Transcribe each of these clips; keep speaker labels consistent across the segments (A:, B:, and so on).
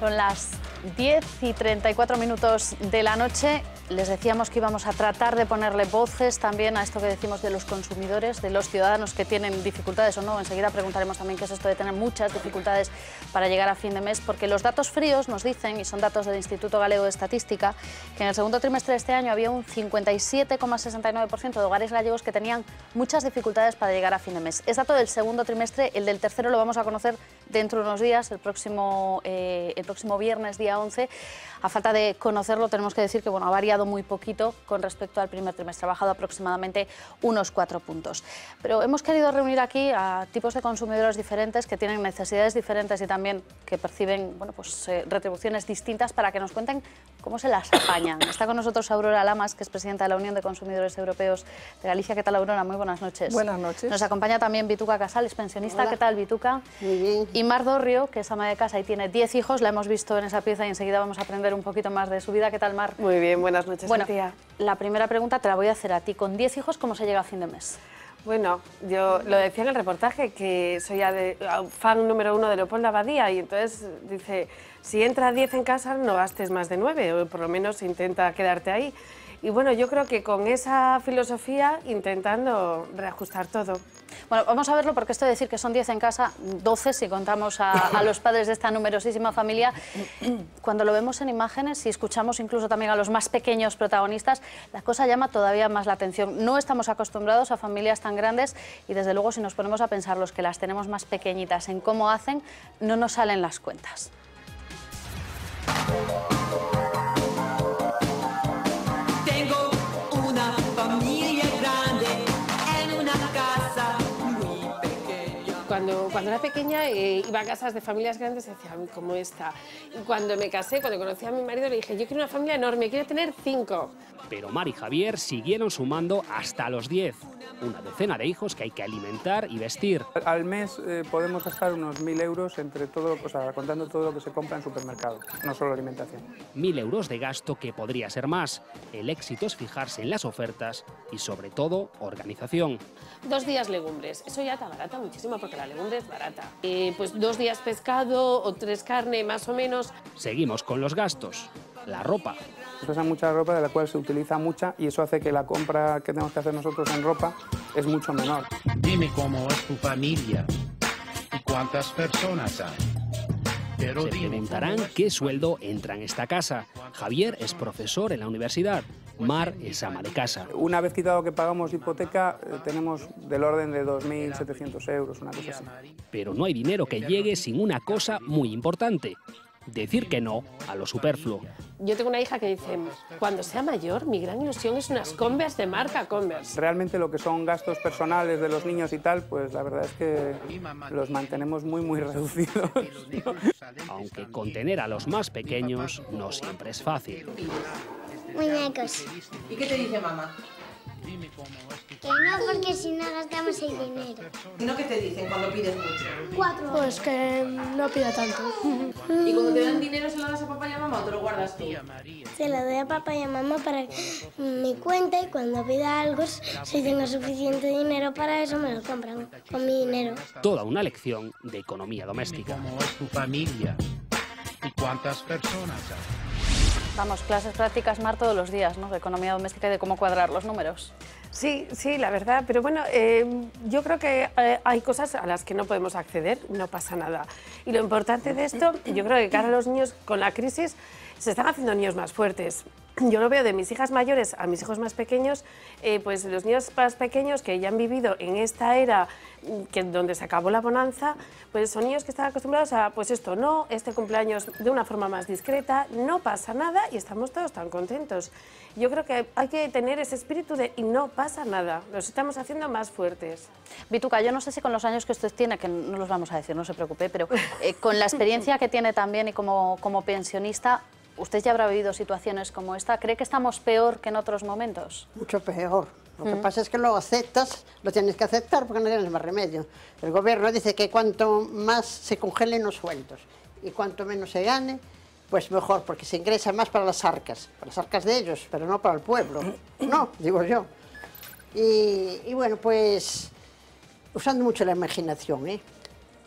A: Son las 10:34 de la noche. Les decíamos que íbamos a tratar de ponerle voces también a esto que decimos de los consumidores, de los ciudadanos que tienen dificultades o no. Enseguida preguntaremos también qué es esto de tener muchas dificultades para llegar a fin de mes, porque los datos fríos nos dicen, y son datos del Instituto Galego de Estadística, que en el segundo trimestre de este año había un 57,69% de hogares gallegos que tenían muchas dificultades para llegar a fin de mes. Es dato del segundo trimestre, el del tercero lo vamos a conocer dentro de unos días, el próximo viernes, día 11. A falta de conocerlo, tenemos que decir que ha variado muy poquito con respecto al primer trimestre, ha bajado aproximadamente unos 4 puntos. Pero hemos querido reunir aquí a tipos de consumidores diferentes que tienen necesidades diferentes y también que perciben retribuciones distintas para que nos cuenten cómo se las apañan. Está con nosotros Aurora Lamas, que es presidenta de la Unión de Consumidores Europeos de Galicia. ¿Qué tal, Aurora? Muy buenas noches.
B: Buenas noches.
A: Nos acompaña también Bituca Casal, es pensionista.
C: Hola.
A: ¿Qué tal, Bituca?
C: Muy bien.
A: Y Mar Dorrio, que es ama de casa y tiene 10 hijos, la hemos visto en esa pieza y enseguida vamos a aprender un poquito más de su vida. ¿Qué tal, Mar?
B: Muy bien, buenas noches,
A: Bueno,
B: tía.
A: la primera pregunta te la voy a hacer a ti. Con 10 hijos, ¿cómo se llega a fin de mes?
B: Bueno, yo lo decía en el reportaje, que soy fan número 1 de Leopoldo Abadía, y entonces dice, si entra 10 en casa, no gastes más de 9, o por lo menos intenta quedarte ahí. Y bueno, yo creo que con esa filosofía, intentando reajustar todo.
A: Bueno, vamos a verlo, porque esto de decir que son 10 en casa, 12 si contamos a los padres de esta numerosísima familia, cuando lo vemos en imágenes y escuchamos incluso también a los más pequeños protagonistas, la cosa llama todavía más la atención. No estamos acostumbrados a familias tan grandes y desde luego si nos ponemos a pensar los que las tenemos más pequeñitas en cómo hacen, no nos salen las cuentas.
B: Cuando era pequeña iba a casas de familias grandes y decía, como esta. Y cuando me casé, cuando conocí a mi marido, le dije, yo quiero una familia enorme, quiero tener 5.
D: Pero Mar y Javier siguieron sumando hasta los 10. Una docena de hijos que hay que alimentar y vestir.
E: Al mes podemos gastar unos 1.000 euros entre todo, contando todo lo que se compra en supermercado, no solo alimentación.
D: 1.000 euros de gasto que podría ser más. El éxito es fijarse en las ofertas y, sobre todo, organización.
B: 2 días legumbres, eso ya te abarata muchísimo porque la legumbre es barata. Pues 2 días pescado o 3 carne, más o menos.
D: Seguimos con los gastos. La ropa.
E: Se usa mucha ropa, de la cual se utiliza mucha, y eso hace que la compra que tenemos que hacer nosotros en ropa es mucho menor.
F: Dime cómo es tu familia y cuántas personas hay. Pero
D: Se preguntarán qué sueldo entra en esta casa. Javier es profesor en la universidad. Mar es ama de casa.
E: Una vez quitado que pagamos hipoteca, tenemos del orden de 2.700 euros, una cosa así.
D: Pero no hay dinero que llegue sin una cosa muy importante. Decir que no a lo superfluo.
B: Yo tengo una hija que dice, cuando sea mayor, mi gran ilusión es unas Converse de marca Converse.
E: Realmente lo que son gastos personales de los niños y tal, pues la verdad es que los mantenemos muy reducidos, ¿no?
D: Aunque contener a los más pequeños no siempre es fácil.
C: Muñecos.
G: ¿Y qué te dice mamá?
C: Que no, porque si no gastamos el dinero.
G: ¿Y no qué te dicen cuando pides mucho?
H: 4. Pues que no pida tanto.
G: ¿Y cuando te dan dinero se lo das a papá y a mamá o te lo guardas tú?
C: Se lo doy a papá y a mamá para mi cuenta, y cuando pida algo, si tengo suficiente dinero para eso, me lo compran con mi dinero.
D: Toda una lección de economía doméstica.
F: cómo es tu familia y cuántas personas hay.
A: Vamos, clases prácticas, Mar, todos los días, ¿no? De economía doméstica y de cómo cuadrar los números.
B: Sí, la verdad, pero bueno, yo creo que hay cosas a las que no podemos acceder, no pasa nada. Y lo importante de esto, yo creo que cara a los niños con la crisis se están haciendo niños más fuertes. Yo lo veo de mis hijas mayores a mis hijos más pequeños, pues los niños más pequeños que ya han vivido en esta era donde se acabó la bonanza, pues son niños que están acostumbrados a, pues esto no, este cumpleaños de una forma más discreta, no pasa nada y estamos todos tan contentos. Yo creo que hay que tener ese espíritu de y no pasa nada, los estamos haciendo más fuertes.
A: Bituca, yo no sé si con los años que usted tiene, que no los vamos a decir, no se preocupe, pero con la experiencia que tiene también y como pensionista, ¿usted ya habrá vivido situaciones como esta? ¿Cree que estamos peor que en otros momentos?
I: Mucho peor. Lo que pasa es que lo aceptas, lo tienes que aceptar porque no tienes más remedio. El gobierno dice que cuanto más se congelen los sueldos y cuanto menos se gane, pues mejor, porque se ingresa más para las arcas de ellos, pero no para el pueblo. No, digo yo. Y bueno, pues usando mucho la imaginación,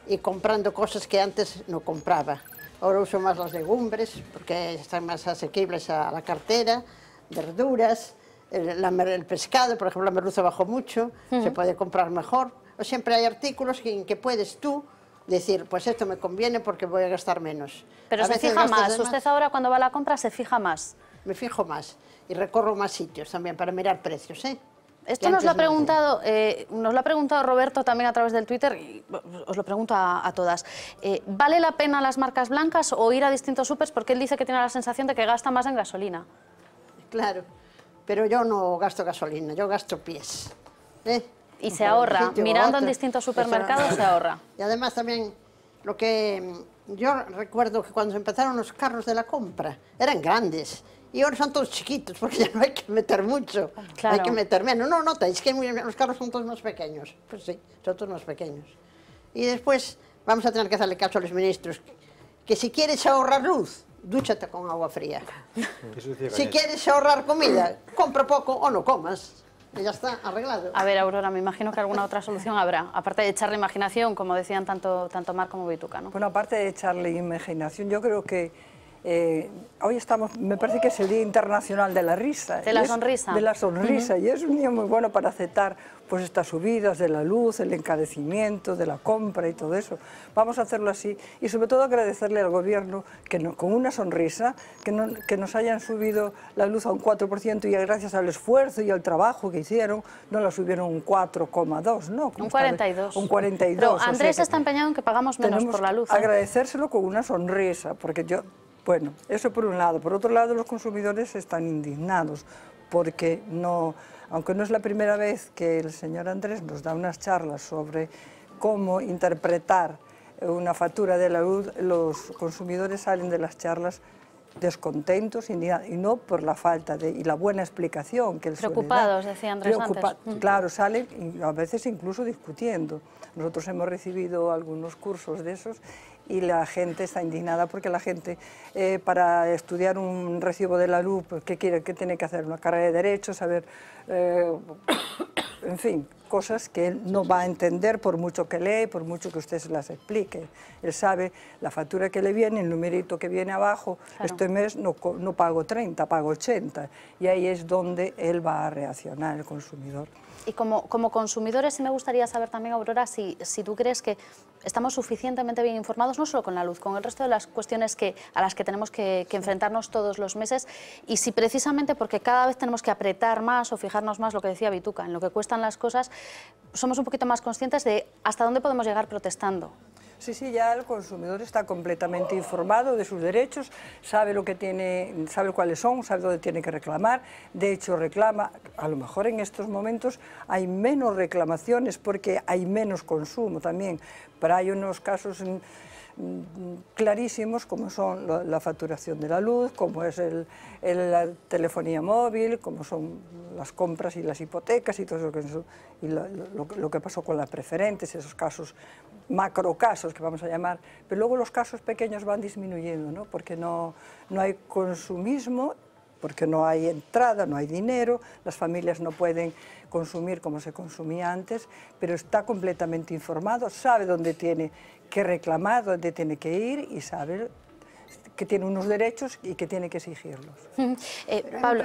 I: y comprando cosas que antes no compraba. Ahora uso más las legumbres, porque están más asequibles a la cartera, verduras, el pescado, por ejemplo, la merluza bajó mucho, se puede comprar mejor. O siempre hay artículos en que puedes tú decir, pues esto me conviene porque voy a gastar menos.
A: Pero se fija más, usted ahora cuando va a la compra se fija más.
I: Me fijo más y recorro más sitios también para mirar precios, ¿eh?
A: Esto nos lo ha preguntado Roberto también a través del Twitter y os lo pregunto a todas. ¿Vale la pena las marcas blancas o ir a distintos supers? Porque él dice que tiene la sensación de que gasta más en gasolina.
I: Claro, pero yo no gasto gasolina, yo gasto pies.
A: Y se ahorra, mirando en distintos supermercados se ahorra.
I: Y además también lo que yo recuerdo que cuando empezaron los carros de la compra eran grandes. Y ahora son todos chiquitos, porque ya no hay que meter mucho, claro. Hay que meter menos. No, notáis que los carros son todos más pequeños. Pues sí, son todos más pequeños. Y después vamos a tener que hacerle caso a los ministros, que si quieres ahorrar luz, dúchate con agua fría. Si quieres ahorrar comida, compra poco o no comas. Y ya está, arreglado.
A: A ver, Aurora, me imagino que alguna otra solución habrá, aparte de echarle imaginación, como decían tanto Mar como Bituca, ¿no?
J: Bueno, aparte de echarle imaginación, yo creo que hoy estamos, me parece que es el Día Internacional de la Risa.
A: De la sonrisa.
J: De la sonrisa, y es un día muy bueno para aceptar pues estas subidas de la luz, el encarecimiento, de la compra y todo eso. Vamos a hacerlo así y sobre todo agradecerle al Gobierno que con una sonrisa, que nos hayan subido la luz a un 4% y gracias al esfuerzo y al trabajo que hicieron, no la subieron un 4,2, ¿no?
A: Un 42.
J: Un 42.
A: Pero Andrés está empeñado en que pagamos menos por la luz.
J: Agradecérselo con una sonrisa, porque yo... Bueno, eso por un lado. Por otro lado, los consumidores están indignados porque aunque no es la primera vez que el señor Andrés nos da unas charlas sobre cómo interpretar una factura de la luz, los consumidores salen de las charlas descontentos, indignados, y no por la falta y la buena explicación que él suele dar.
A: Preocupados, decía Andrés antes.
J: Claro, salen y a veces incluso discutiendo. Nosotros hemos recibido algunos cursos de esos y la gente está indignada porque la gente para estudiar un recibo de la luz, pues, ¿qué tiene que hacer? Una carrera de Derecho, saber, en fin, cosas que él no va a entender por mucho que lee, por mucho que usted se las explique. Él sabe la factura que le viene, el numerito que viene abajo, claro. Este mes no pago 30, pago 80, y ahí es donde él va a reaccionar, el consumidor.
A: Y como consumidores sí me gustaría saber también, Aurora, si tú crees que estamos suficientemente bien informados, no solo con la luz, con el resto de las cuestiones a las que tenemos que enfrentarnos todos los meses, y si precisamente porque cada vez tenemos que apretar más o fijarnos más, lo que decía Bituca, en lo que cuestan las cosas, somos un poquito más conscientes de hasta dónde podemos llegar protestando.
J: Sí, ya el consumidor está completamente informado de sus derechos, sabe lo que tiene, sabe cuáles son, sabe dónde tiene que reclamar. De hecho, reclama, a lo mejor en estos momentos hay menos reclamaciones porque hay menos consumo también, pero hay unos casos clarísimos como son la facturación de la luz, como es la telefonía móvil, como son las compras y las hipotecas y todo eso, y lo que pasó con las preferentes, esos casos, macrocasos que vamos a llamar, pero luego los casos pequeños van disminuyendo, ¿no? Porque no hay consumismo, porque no hay entrada, no hay dinero, las familias no pueden consumir como se consumía antes, pero está completamente informado, sabe dónde tiene que reclamar, dónde tiene que ir y sabe que tiene unos derechos y que tiene que exigirlos.
A: Pablo,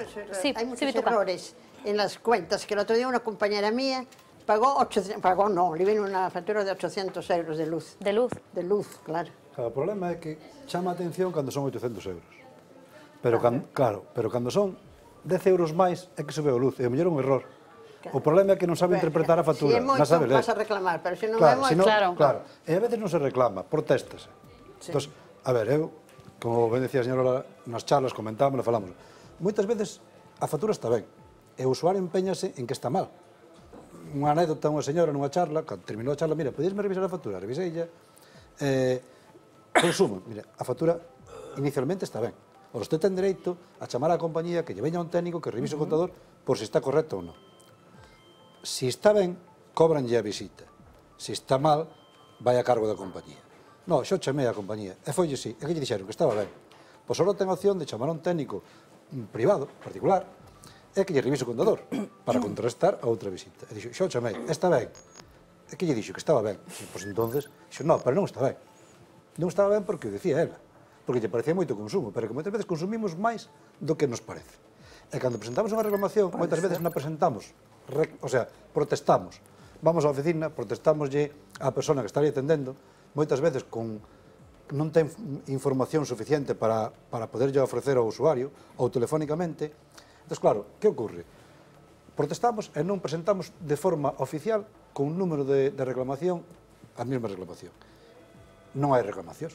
I: hay muchos errores en las cuentas, que el otro día una compañera mía le vino una factura de 800 euros de luz.
A: ¿De luz?
I: De luz, claro.
K: O problema é que chama a atención cando son 800 euros. Pero cando son 10 euros máis é que se ve a luz, e a mellor un error. O problema é que non sabe interpretar a factura.
I: Se é moito, vas a reclamar, pero se non é moito...
K: Claro, e a veces non se reclama, protestase. Entón, a ver, eu, como ben decía a señora, nas charlas comentábamos e falamos, moitas veces a factura está ben, e o usuario empeñase en que está mal. Unha anécdota, unha señora nunha charla, cando terminou a charla, mira, podíasme revisar a factura? Reviseilla, consumo, mira, a factura inicialmente está ben. Ora, usted ten dereito a chamar á compañía que lle veña un técnico que revise o contador por se está correcto ou non. Si está ben, cobranlle a visita. Si está mal, vai a cargo da compañía. Non, xo chamei a compañía, e foille así, e que lle dixeron que estaba ben. Pois agora ten a opción de chamar a un técnico privado, particular, e que lle revise o contador para contrastar a outra visita. E dixo, xo chamei, está ben. E que lle dixo que estaba ben. Pois entonces, xo, non, pero non está ben. Non estaba ben porque o dicía ela. porque lle parecía moito consumo, pero que moitas veces consumimos máis do que nos parece. E cando presentamos unha reclamación, moitas veces non presentamos, o sea, protestamos. Vamos á oficina, protestámoslle á persona que está ali atendendo, moitas veces non ten información suficiente para poderlle ofrecer ao usuario, ou telefónicamente. Entón, claro, que ocorre? Protestamos e non presentamos de forma oficial con un número de reclamación a mesma reclamación. Non hai reclamacións,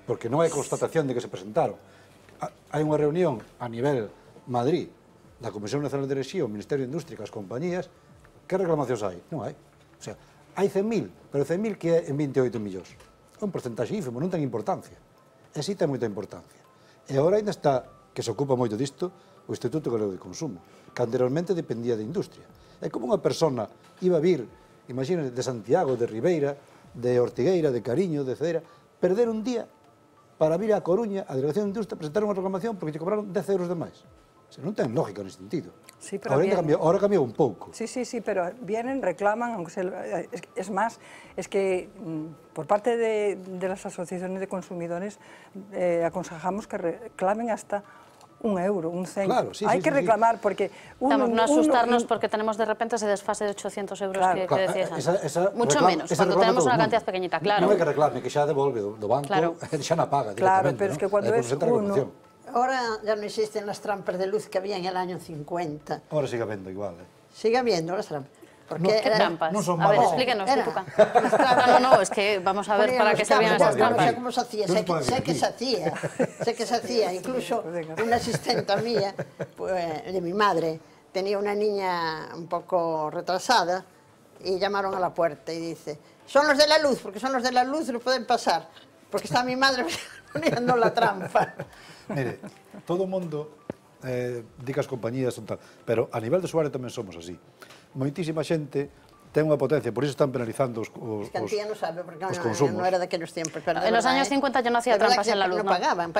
K: porque non hai constatación de que se presentaron. Hai unha reunión a nivel Madrid da Comisión Nacional de Enerxía, o Ministerio de Industria e as compañías, que reclamacións hai? Non hai. O sea, hai 100.000, pero 100.000 que é en 28 millóns. É un porcentaxe ínfimo, non ten importancia. E si ten moita importancia. E agora ainda está, que se ocupa moito disto, o Instituto Galego de Consumo, que anteriormente dependía de industria. É como unha persona iba a vir, imagínate, de Santiago, de Ribeira, de Ortigueira, de Cariño, de Cedera, perder un día para vir a Coruña, a Delegación de Industria, presentar unha reclamación porque lle cobraron 10 euros de máis. O sea, non ten lógica nese sentido.
J: Sí, pero
K: ahora cambiou un pouco.
J: Sí, pero vienen, reclaman, aunque es más, es que por parte de las asociaciones de consumidores aconsejamos que reclamen hasta €1, un cent.
K: Claro, sí,
J: hay que reclamar porque...
A: no asustarnos porque tenemos de repente ese desfase de 800 euros que decías antes. Mucho menos, cuando tenemos una cantidad pequeñita, claro.
K: Non é que reclame, que xa devolve do banco, xa na paga directamente.
J: Claro, pero es que cuando es uno...
I: Ahora ya no existen las trampas de luz que había en el año 50.
K: Ahora sigue habiendo igual,
I: Sigue habiendo las trampas.
A: ¿Qué trampas?
K: A
A: ver, explíquenos, Tuca. No, es que vamos a ver para qué servían esas trampas.
I: No sé cómo se hacía, sé que se hacía. Incluso una asistenta mía, de mi madre, tenía una niña un poco retrasada y llamaron a la puerta y dice, son los de la luz, porque son los de la luz, no pueden pasar, porque está mi madre poniendo la trampa.
K: Mire, todo o mundo di que as compañías son tal, pero a nivel de usuario tamén somos así. Moitísima xente ten unha potencia, por iso están penalizando os consumos.
I: Es que Antía no sabe, porque no era de aquellos tiempos. Pero
A: en los años 50 yo no hacía trampas en la luz,
I: no pagaban,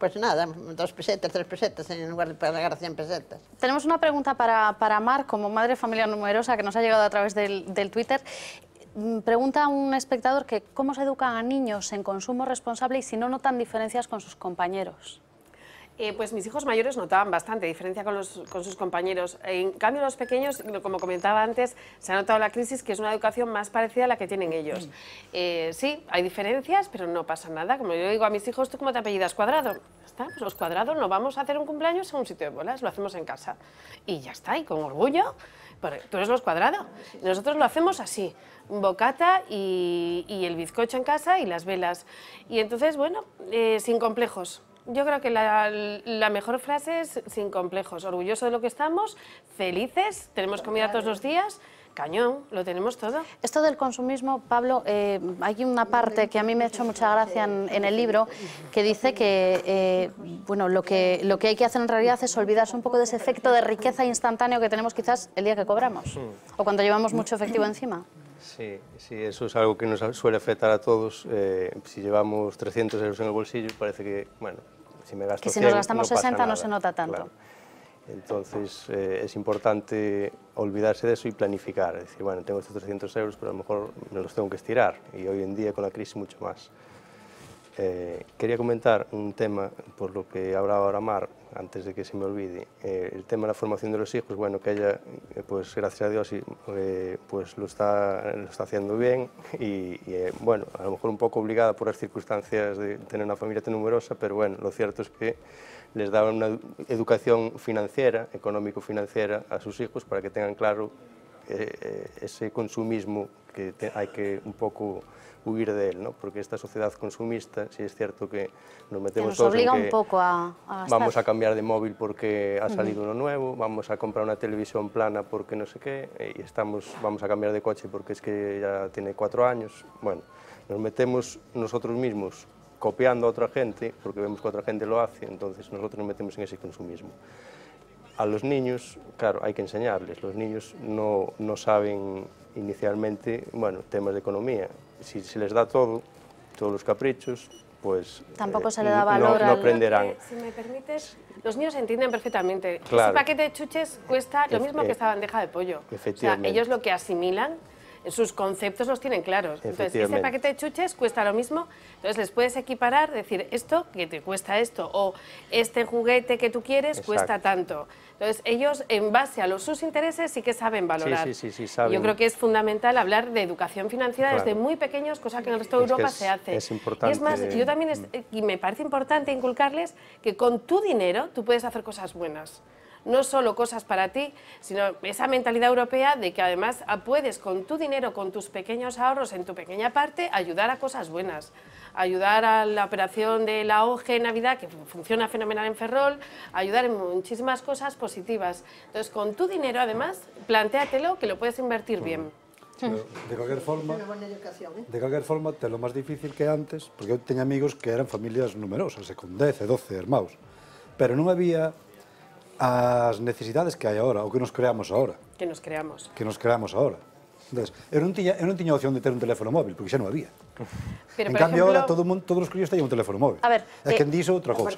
I: pues nada, 2 pesetas, 3 pesetas, en lugar de pagar 100 pesetas.
A: Tenemos una pregunta para Mar, como madre familiar numerosa, que nos ha llegado a través del Twitter. Pregunta a un espectador que cómo se educan a niños en consumo responsable y si no notan diferencias con sus compañeros.
B: Pues mis hijos mayores notaban bastante diferencia con sus compañeros. En cambio, los pequeños, como comentaba antes, se ha notado la crisis, que es una educación más parecida a la que tienen ellos. Sí, hay diferencias, pero no pasa nada. Como yo digo a mis hijos, ¿tú cómo te apellidas? Cuadrado. ¿Está? Pues los Cuadrado no vamos a hacer un cumpleaños en un sitio de bolas, lo hacemos en casa. Y ya está, y con orgullo. Tú eres los Cuadrado. Nosotros lo hacemos así, bocata y el bizcocho en casa y las velas. Y entonces, bueno, sin complejos. Yo creo que la mejor frase es sin complejos, orgulloso de lo que estamos, felices, tenemos comida todos los días, cañón, lo tenemos todo.
A: Esto del consumismo, Pablo, hay una parte que a mí me ha hecho mucha gracia en el libro, que dice que bueno, lo que hay que hacer en realidad es olvidarse un poco de ese efecto de riqueza instantáneo que tenemos quizás el día que cobramos, o cuando llevamos mucho efectivo encima.
L: Sí, eso es algo que nos suele afectar a todos. Si llevamos 300 euros en el bolsillo, parece que, bueno, si me gasto 100,
A: si nos gastamos
L: no
A: 60
L: pasa nada,
A: no se nota tanto.
L: Claro. Entonces, es importante olvidarse de eso y planificar. Es decir, bueno, tengo estos 300 euros, pero a lo mejor me los tengo que estirar. Y hoy en día, con la crisis, mucho más. Quería comentar un tema, por lo que hablaba ahora Mar, antes de que se me olvide. El tema de la formación de los hijos, bueno, que ella, pues gracias a Dios, pues lo está haciendo bien y bueno, a lo mejor un poco obligada por las circunstancias de tener una familia tan numerosa, pero bueno, lo cierto es que les da una educación financiera, económico-financiera a sus hijos para que tengan claro ese consumismo que hay que un poco huir de él, ¿no? Porque esta sociedad consumista, sí es cierto que nos metemos todos en que
A: un poco a
L: vamos a cambiar de móvil porque ha salido uno nuevo, vamos a comprar una televisión plana porque no sé qué, y vamos a cambiar de coche porque es que ya tiene 4 años. Bueno, nos metemos nosotros mismos copiando a otra gente, porque vemos que otra gente lo hace, entonces nosotros nos metemos en ese consumismo. A los niños, claro, hay que enseñarles. Los niños no saben inicialmente, bueno, temas de economía. Si se les da todo, todos los caprichos, pues
A: tampoco se le da valor
L: no aprenderán.
B: Si me permites, los niños entienden perfectamente.
L: Claro.
B: Ese paquete de chuches cuesta lo mismo que esta bandeja de pollo.
L: Efectivamente.
B: O sea, ellos lo que asimilan sus conceptos los tienen claros. Entonces, este paquete de chuches cuesta lo mismo, entonces les puedes equiparar, decir, esto que te cuesta esto, o este juguete que tú quieres cuesta tanto. Entonces, ellos, en base a sus intereses, sí que saben valorar.
L: Sí, saben.
B: Yo creo que es fundamental hablar de educación financiera desde muy pequeños, cosa que en el resto de Europa se hace.
L: Es importante.
B: Y es más, yo también, y me parece importante inculcarles que con tu dinero tú puedes hacer cosas buenas. No solo cosas para ti, sino esa mentalidad europea de que además puedes con tu dinero, con tus pequeños ahorros en tu pequeña parte, ayudar a cosas buenas. Ayudar a la operación de la ONG en Navidad, que funciona fenomenal en Ferrol, ayudar en muchísimas cosas positivas. Entonces, con tu dinero, además, plantéatelo que lo puedes invertir bien.
K: De cualquier forma, te lo máis difícil que antes, porque eu teño amigos que eran familias numerosas, con 10 e 12 irmãos, pero non había as necesidades que hai agora, ou que nos creamos agora.
B: Que nos creamos.
K: Agora. Entonces, eu non tiña opción de ter un teléfono móvil, porque xa non había.
B: Pero,
K: en cambio, ahora todos os críos teñen un teléfono móvil.
A: A ver,
K: quen diso outra cousa.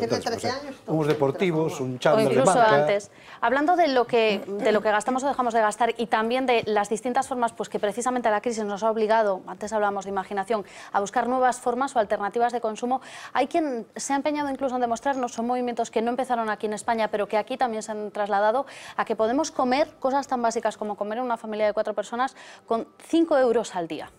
K: Uns deportivos, un chándal de
A: incluso
K: marca.
A: Antes. Hablando de lo que gastamos o dejamos de gastar y también de las distintas formas pues, que precisamente la crisis nos ha obligado, antes hablábamos de imaginación, a buscar nuevas formas o alternativas de consumo, hay quien se ha empeñado incluso en demostrarnos, son movimientos que no empezaron aquí en España, pero que aquí también se han trasladado a que podemos comer cosas tan básicas como comer en una familia de 4 personas con 5 euros al día.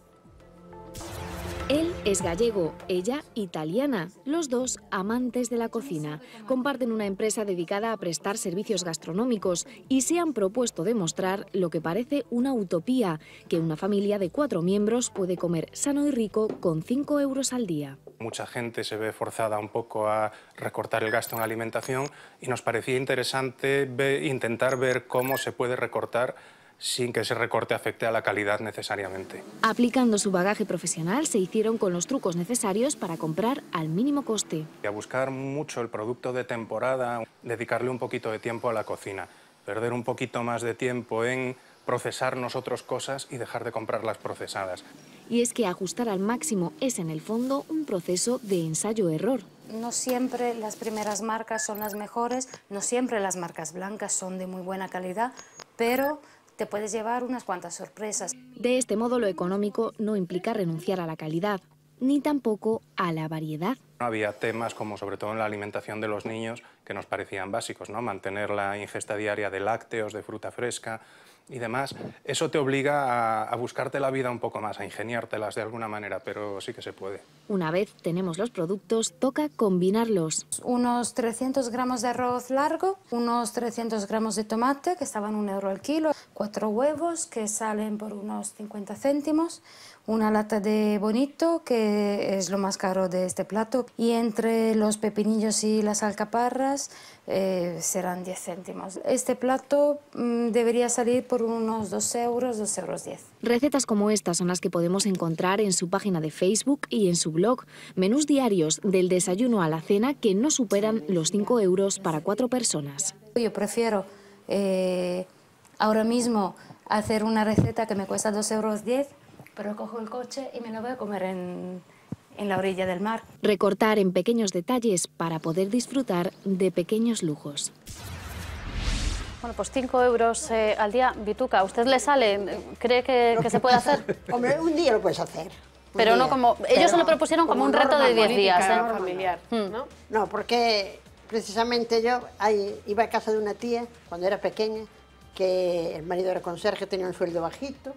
M: Él es gallego, ella italiana, los dos amantes de la cocina. Comparten una empresa dedicada a prestar servicios gastronómicos y se han propuesto demostrar lo que parece una utopía, que una familia de 4 miembros puede comer sano y rico con 5 euros al día.
N: Mucha gente se ve forzada un poco a recortar el gasto en la alimentación y nos parecía interesante intentar ver cómo se puede recortar sin que ese recorte afecte a la calidad necesariamente.
M: Aplicando su bagaje profesional, se hicieron con los trucos necesarios para comprar al mínimo coste.
N: Y a buscar mucho el producto de temporada, dedicarle un poquito de tiempo a la cocina, perder un poquito más de tiempo en procesar nosotros cosas y dejar de comprar las procesadas.
M: Y es que ajustar al máximo es, en el fondo, un proceso de ensayo-error.
O: No siempre las primeras marcas son las mejores, no siempre las marcas blancas son de muy buena calidad, pero te puedes llevar unas cuantas sorpresas.
M: De este modo, lo económico no implica renunciar a la calidad, ni tampoco a la variedad.
N: Había temas como, sobre todo en la alimentación de los niños, que nos parecían básicos, ¿no? Mantener la ingesta diaria de lácteos, de fruta fresca y demás. Eso te obliga a buscarte la vida un poco más, a ingeniártelas de alguna manera, pero sí que se puede.
M: Una vez tenemos los productos, toca combinarlos.
O: Unos 300 gramos de arroz largo, unos 300 gramos de tomate, que estaban 1 euro al kilo, 4 huevos, que salen por unos 50 céntimos, una lata de bonito, que es lo más caro de este plato, y entre los pepinillos y las alcaparras serán 10 céntimos. Este plato debería salir por unos 2 euros, 2,10 euros.
M: Recetas como estas son las que podemos encontrar en su página de Facebook y en su blog. Menús diarios del desayuno a la cena que no superan los 5 euros para 4 personas.
O: Yo prefiero ahora mismo hacer una receta que me cuesta 2,10 euros, pero cojo el coche y me lo voy a comer en la orilla del mar.
M: Recortar en pequeños detalles para poder disfrutar de pequeños lujos.
A: Bueno, pues 5 euros al día. Vituca, ¿a usted le sale? ¿Cree que se puede hacer?
I: Hombre, un día lo puedes hacer.
A: Pero no como... Ellos se lo propusieron como un reto de 10 días.
B: Familiar, ¿no?
I: No, porque precisamente yo iba a casa de una tía cuando era pequeña, que el marido era conserje, tenía un sueldo bajito,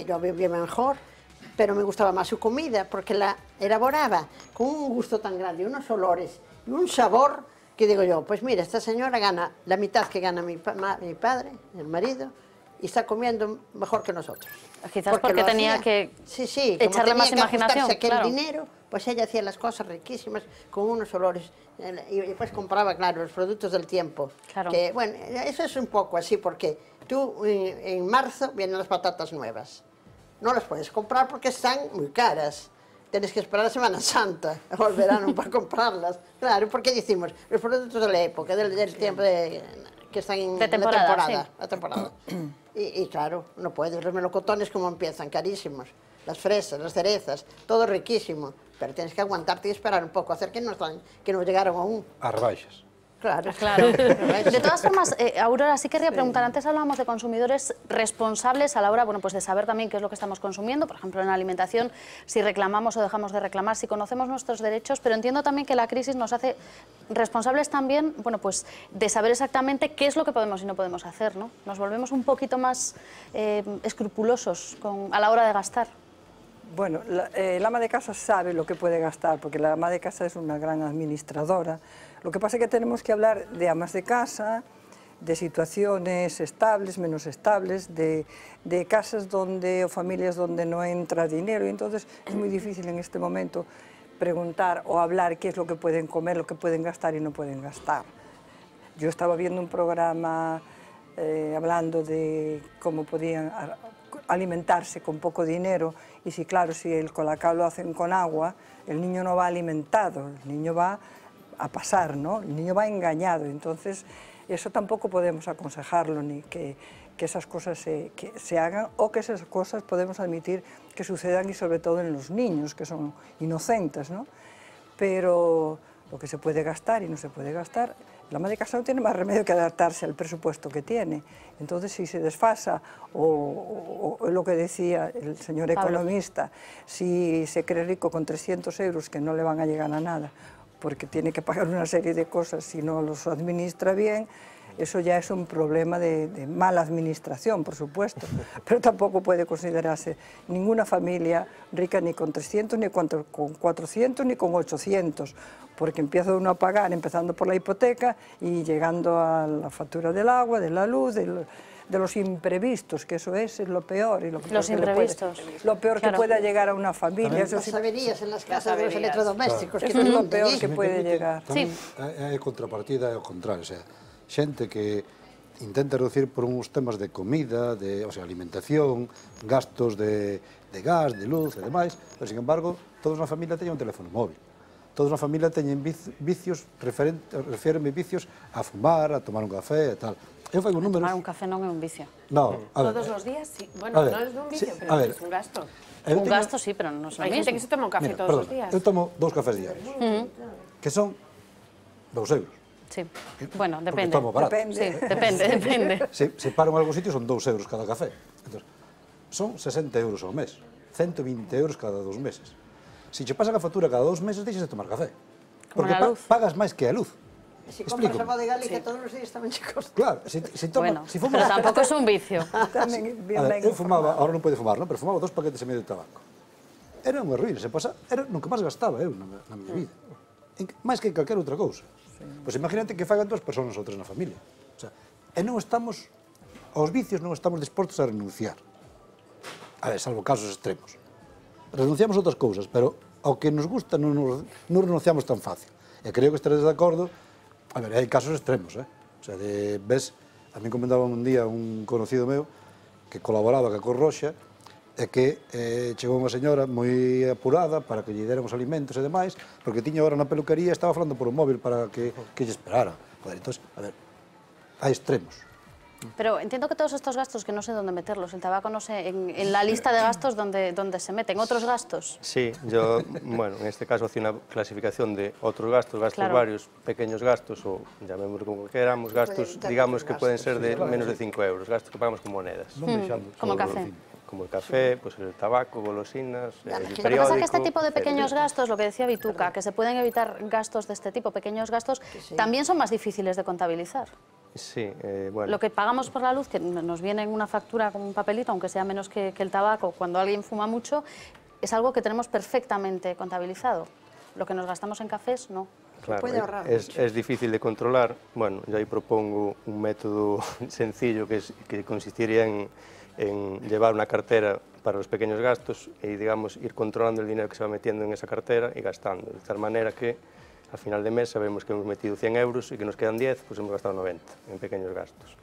I: yo vivía mejor, pero me gustaba más su comida porque la elaboraba con un gusto tan grande, unos olores y un sabor que digo yo, pues mira, esta señora gana la mitad que gana mi padre, el marido, y está comiendo mejor que nosotros.
A: Quizás porque tenía que echarle más imaginación.
I: Claro. El dinero, pues ella hacía las cosas riquísimas con unos olores y después compraba, claro, los productos del tiempo.
A: Claro.
I: Que, bueno, eso es un poco así porque tú en marzo vienen las patatas nuevas. No las puedes comprar porque están muy caras. Tienes que esperar a Semana Santa o el verano para comprarlas. Claro, porque decimos, los productos de la época, del tiempo que están en la temporada. Y claro, no puedes. Los melocotones como empiezan, carísimos. Las fresas, las cerezas, todo riquísimo. Pero tienes que aguantarte y esperar un poco, hacer que no llegaron aún.
K: As rebaixas.
I: Claro.
A: De todas formas, Aurora, sí querría preguntar, antes hablábamos de consumidores responsables a la hora, bueno, pues de saber también qué es lo que estamos consumiendo, por ejemplo, en la alimentación, si reclamamos o dejamos de reclamar, si conocemos nuestros derechos, pero entiendo también que la crisis nos hace responsables también, bueno, pues de saber exactamente qué es lo que podemos y no podemos hacer, ¿no? Nos volvemos un poquito más escrupulosos a la hora de gastar.
J: Bueno, el ama de casa sabe lo que puede gastar, porque la ama de casa es una gran administradora. Lo que pasa es que tenemos que hablar de amas de casa, de situaciones estables, menos estables, de casas o familias donde no entra dinero, y entonces es muy difícil en este momento preguntar o hablar qué es lo que pueden comer, lo que pueden gastar y no pueden gastar. Yo estaba viendo un programa hablando de cómo podían alimentarse con poco dinero, y si claro, si el colacao lo hacen con agua, el niño no va alimentado, el niño va a pasar, ¿no? El niño va engañado, entonces eso tampoco podemos aconsejarlo, ni que esas cosas se hagan, o que esas cosas podemos admitir que sucedan, y sobre todo en los niños, que son inocentes, ¿no? Pero lo que se puede gastar y no se puede gastar, la ama de casa no tiene más remedio que adaptarse al presupuesto que tiene. Entonces, si se desfasa, o lo que decía el señor economista, si se cree rico con 300 euros que no le van a llegar a nada, porque tiene que pagar una serie de cosas si no los administra bien, eso ya es un problema de mala administración, por supuesto, pero tampoco puede considerarse ninguna familia rica ni con 300, ni con 400, ni con 800, porque empieza uno a pagar, empezando por la hipoteca y llegando a la factura del agua, de la luz, de los imprevistos, que eso es lo peor. Y lo peor que pueda llegar a una familia.
I: Las averías en las casas de los electrodomésticos.
J: Eso es lo peor que puede llegar.
K: Hai contrapartida ao contrario, o sea, xente que intenta reducir por uns temas de comida, de alimentación, gastos de gas, de luz e demais, pero, sin embargo, todos na familia teñen un teléfono móvil. Todos na familia teñen vicios, refierenme vicios a fumar, a tomar un café e tal. Eu fago números...
A: Tomar un café non é un vicio.
K: No, a ver...
B: Todos os días, sí. Bueno, non é un vicio, pero é un gasto.
A: Un gasto, sí, pero non é o mismo.
B: Hai xente que se toma un café todos os días.
K: Eu tomo 2 cafés diarios, que son 2 euros.
A: Sí, bueno, depende.
K: Porque tomo barato.
A: Sí, depende.
K: Se paro en algún sitio son 2 euros cada café. Entonces, son 60 euros ao mes, 120 euros cada 2 meses. Se che pasan a factura cada 2 meses, deixas de tomar café. Porque pagas máis que a luz.
I: Si compras a Bodega Galicia todos os días tamén che costa.
K: Claro,
A: bueno, pero tampouco é un vicio.
K: Eu fumaba, ahora non pode fumar, pero fumaba 2 paquetes e medio de tabaco. Era unha ruína, era no que máis gastaba eu na minha vida. Máis que calquera outra cousa. Pois imagínate que fagan 2 persoas ou 3 na familia. E non estamos, aos vicios non estamos dispostos a renunciar. A ver, salvo casos extremos. Renunciamos a outras cousas, pero ao que nos gusta non renunciamos tan fácil. E creo que estaredes de acordo. A ver, hai casos extremos, O sea, ves, a mí comentaba un día un conocido meu que colaboraba ca Cruz Roxa e que chegou unha señora moi apurada para que lle déramos alimentos e demais, porque tiña hora na peluquería e estaba falando por un móvil para que lle esperara. Joder, entón, a ver, hai extremos.
A: Pero entiendo que todos estos gastos, que no sé dónde meterlos, el tabaco no sé, en la lista de gastos donde se meten, ¿otros gastos?
L: Sí, yo, bueno, en este caso hacía una clasificación de otros gastos varios, pequeños gastos, o llamémoslo como queramos, gastos, digamos, que pueden ser de menos de 5 euros, gastos que pagamos con monedas.
A: Como el café.
L: Como el café, pues el tabaco, golosinas, el periódico...
A: Lo que pasa es que este tipo de pequeños gastos, lo que decía Vituca, que se pueden evitar gastos de este tipo, pequeños gastos, también son más difíciles de contabilizar.
L: Sí, bueno.
A: Lo que pagamos por la luz, que nos viene en una factura con un papelito, aunque sea menos que el tabaco, cuando alguien fuma mucho, es algo que tenemos perfectamente contabilizado. Lo que nos gastamos en cafés, no.
L: Claro, es difícil de controlar. Bueno, yo ahí propongo un método sencillo que consistiría en llevar una cartera para los pequeños gastos y, digamos, ir controlando el dinero que se va metiendo en esa cartera y gastando, de tal manera que al final de mes sabemos que hemos metido 100 euros y que nos quedan 10, pues hemos gastado 90 en pequeños gastos.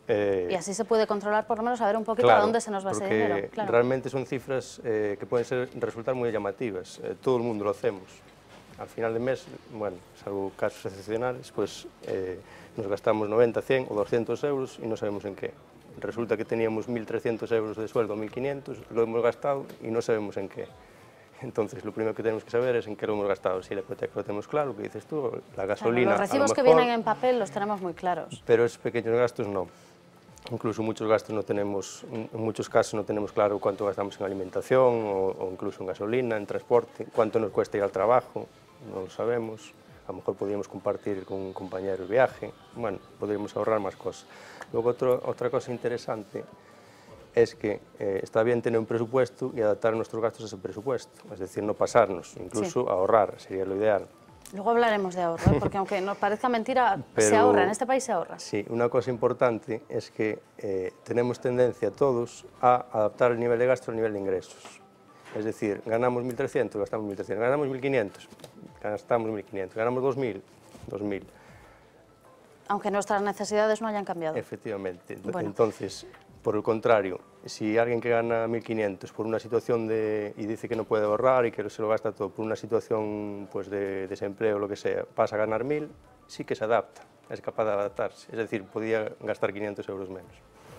A: Y así se puede controlar, por lo menos, saber un poquito a dónde se nos va ese dinero.
L: Claro, realmente son cifras que pueden resultar muy llamativas. Todo el mundo lo hacemos. Al final de mes, bueno, salvo casos excepcionales, pues nos gastamos 90, 100 o 200 euros y no sabemos en qué. Resulta que teníamos 1.300 euros de sueldo, 1.500, lo hemos gastado y no sabemos en qué. Entonces, lo primero que tenemos que saber es en qué lo hemos gastado. Si la hipoteca lo tenemos claro, lo que dices tú, la gasolina...
A: Claro, los recibos que vienen en papel los tenemos muy claros.
L: Pero esos pequeños gastos no. Incluso muchos gastos no tenemos, en muchos casos no tenemos claro cuánto gastamos en alimentación o incluso en gasolina, en transporte, cuánto nos cuesta ir al trabajo, no lo sabemos. A lo mejor podríamos compartir con un compañero el viaje, bueno, podríamos ahorrar más cosas. Luego otra cosa interesante es que está bien tener un presupuesto y adaptar nuestros gastos a ese presupuesto, es decir, no pasarnos, incluso ahorrar sería lo ideal.
A: Luego hablaremos de ahorro, porque aunque nos parezca mentira, se ahorra, en este país se ahorra.
L: Sí, una cosa importante es que tenemos tendencia todos a adaptar el nivel de gasto al nivel de ingresos. Es decir, ganamos 1.300, gastamos 1.300, ganamos 1.500, gastamos 1.500, ganamos 2.000, 2.000.
A: Aunque nuestras necesidades no hayan cambiado.
L: Efectivamente.
A: Bueno.
L: Entonces, por el contrario, si alguien que gana 1.500 por una situación y dice que no puede ahorrar y que se lo gasta todo por una situación pues, de desempleo o lo que sea, pasa a ganar 1.000, sí que se adapta, es capaz de adaptarse. Es decir, podía gastar 500 euros menos.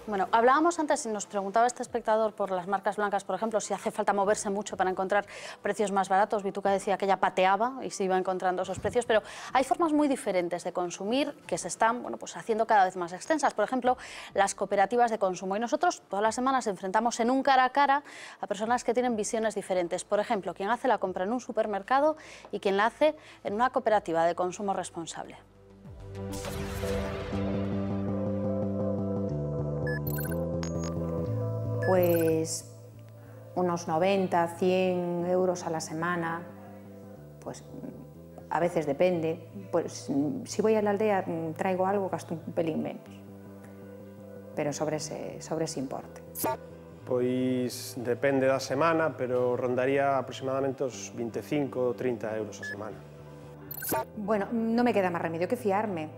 A: Bueno, hablábamos antes y nos preguntaba este espectador por las marcas blancas, por ejemplo, si hace falta moverse mucho para encontrar precios más baratos. Vituca decía que ella pateaba y se iba encontrando esos precios, pero hay formas muy diferentes de consumir que se están pues haciendo cada vez más extensas. Por ejemplo, las cooperativas de consumo. Y nosotros todas las semanas enfrentamos en un cara a cara a personas que tienen visiones diferentes. Por ejemplo, quien hace la compra en un supermercado y quien la hace en una cooperativa de consumo responsable.
P: Pues unos 90, 100 euros a la semana, pues a veces depende. Pues si voy a la aldea traigo algo, gasto un pelín menos, pero sobre ese importe.
Q: Pois depende da semana, pero rondaría aproximadamente os 25 ou 30 euros a semana.
P: Bueno, no me queda más remedio que fiarme.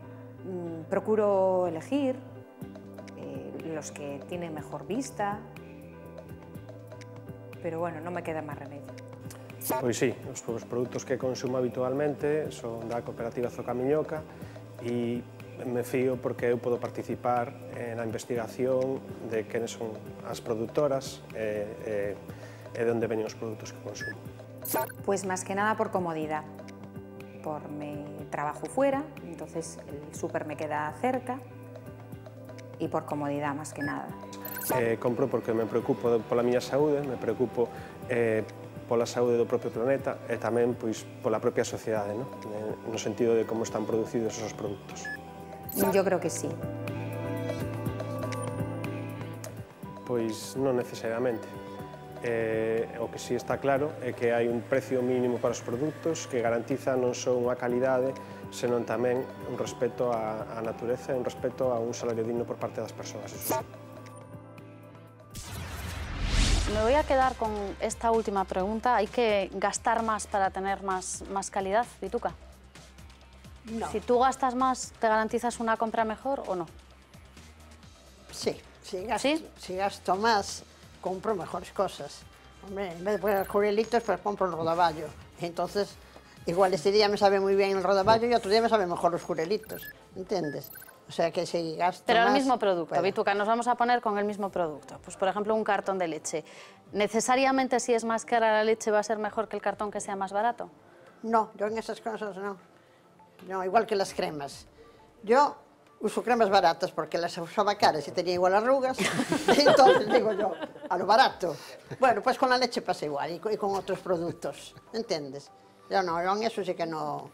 P: Procuro elegir los que tienen mejor vista, pero bueno, no me queda más remedio.
Q: Pois sí, os produtos que consumo habitualmente son da cooperativa Zocamiñoca e me fío porque eu podo participar na investigación de quenes son as produtoras e de onde veñen os produtos que consumo.
P: Pues más que nada por comodidad. Mi trabajo fuera, entonces el súper me queda cerca y por comodidad más que nada.
Q: Compro porque me preocupo pola miña saúde, me preocupo pola saúde do propio planeta e tamén pois, pola propia sociedade, no sentido de como están producidos esos produtos.
P: Yo creo que sí.
Q: Pois non necesariamente. O que sí está claro é que hai un precio mínimo para os produtos que garantiza non só unha calidade, senón tamén un respeto á natureza e un respeto a un salario digno por parte das persoas.
A: Me voy a quedar con esta última pregunta. ¿Hay que gastar más para tener más calidad, Vituca?
I: No.
A: Si tú gastas más, ¿te garantizas una compra mejor o no?
I: Sí, si gasto más, compro mejores cosas. Hombre, en vez de poner jurelitos, pues compro el rodaballo. Entonces, igual este día me sabe muy bien el rodaballo y otro día me sabe mejor los jurelitos, ¿entiendes? O sea que si gasto
A: Pero
I: más,
A: el mismo producto,
I: bueno.
A: Vituca, nos vamos a poner con el mismo producto. Pues por ejemplo, un cartón de leche. ¿Necesariamente si es más cara la leche va a ser mejor que el cartón que sea más barato?
I: No, yo en esas cosas no. No, igual que las cremas. Yo uso cremas baratas porque las usaba caras y tenía igual arrugas. Entonces digo yo, a lo barato. Bueno, pues con la leche pasa igual y con otros productos, ¿entiendes? Yo no, yo en eso sí que no.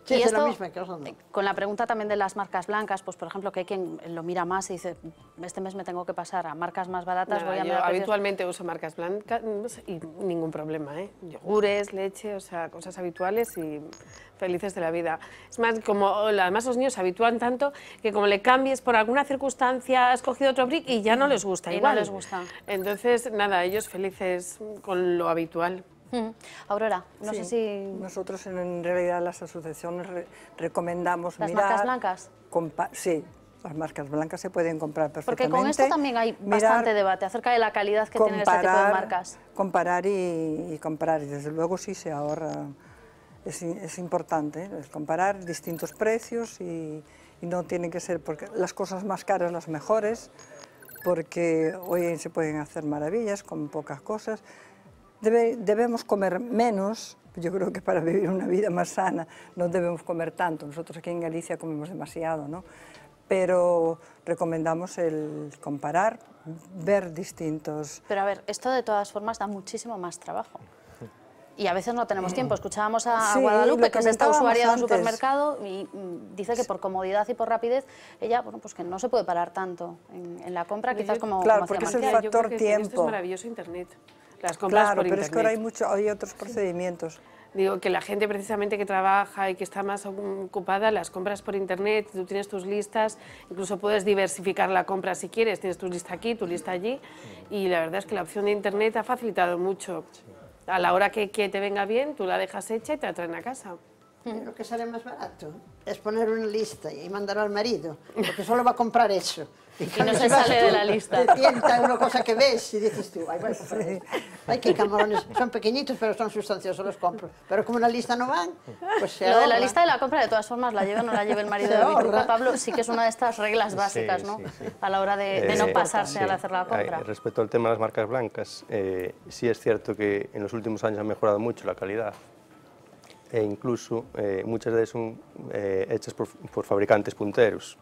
I: Sí,
A: y
I: es
A: esto,
I: lo mismo que no.
A: con la pregunta también de las marcas blancas, pues por ejemplo, que hay quien lo mira más y dice, este mes me tengo que pasar a marcas más baratas, voy a mirar precios.
B: Habitualmente uso marcas blancas y ningún problema, ¿eh? Yogures, leche, o sea, cosas habituales y felices de la vida. Es más, como además los niños se habitúan tanto que como le cambies por alguna circunstancia, has cogido otro brick y ya no les gusta igual.
A: No les gusta.
B: Entonces, nada, ellos felices con lo habitual.
A: Aurora, no sé si...
J: Nosotros en realidad las asociaciones recomendamos
A: ¿Las
J: mirar...
A: marcas blancas?
J: Sí, las marcas blancas se pueden comprar perfectamente.
A: Porque con esto también hay bastante debate acerca de la calidad que tienen este tipo de marcas.
J: Comparar y comprar, y desde luego sí se ahorra, es importante, es comparar distintos precios y no tienen que ser porque las cosas más caras las mejores, porque hoy se pueden hacer maravillas con pocas cosas. Debemos comer menos. Yo creo que para vivir una vida más sana no debemos comer tanto. Nosotros aquí en Galicia comemos demasiado, ¿no? Pero recomendamos el comparar, ver distintos...
A: Pero a ver, esto de todas formas da muchísimo más trabajo. Y a veces no tenemos tiempo. Escuchábamos a Guadalupe, que es esta usuaria de un supermercado, y dice que por comodidad y por rapidez, ella, bueno, pues que no se puede parar tanto en la compra, quizás como
J: claro, porque es el factor tiempo.
B: Esto es maravilloso Internet. Las compras por Internet.
J: Pero es que ahora hay otros procedimientos.
B: Digo que la gente precisamente que trabaja y que está más ocupada, las compras por Internet, tú tienes tus listas, incluso puedes diversificar la compra si quieres, tienes tu lista aquí, tu lista allí, y la verdad es que la opción de Internet ha facilitado mucho. A la hora que te venga bien, tú la dejas hecha y te la traen a casa.
I: Lo que sale más barato es poner una lista y mandar al marido, porque solo va a comprar eso.
A: Y no se sale de la lista.
I: Te tienta una cosa que ves y dices tú, ay, voy a comprar esto. Ay, qué camarones, son pequeñitos pero son sustanciosos, los compro. Pero como en la lista no van, pues se ahorra.
A: Lo de la lista de la compra, de todas formas, la lleve o no la lleve el marido de Vituca, Pablo, sí que es una de estas reglas básicas, ¿no? A la hora de no pasarse al hacer la compra.
L: Respecto al tema de las marcas blancas, sí es cierto que en los últimos años ha mejorado mucho la calidad. E incluso muchas de ellas son hechas por fabricantes punteros.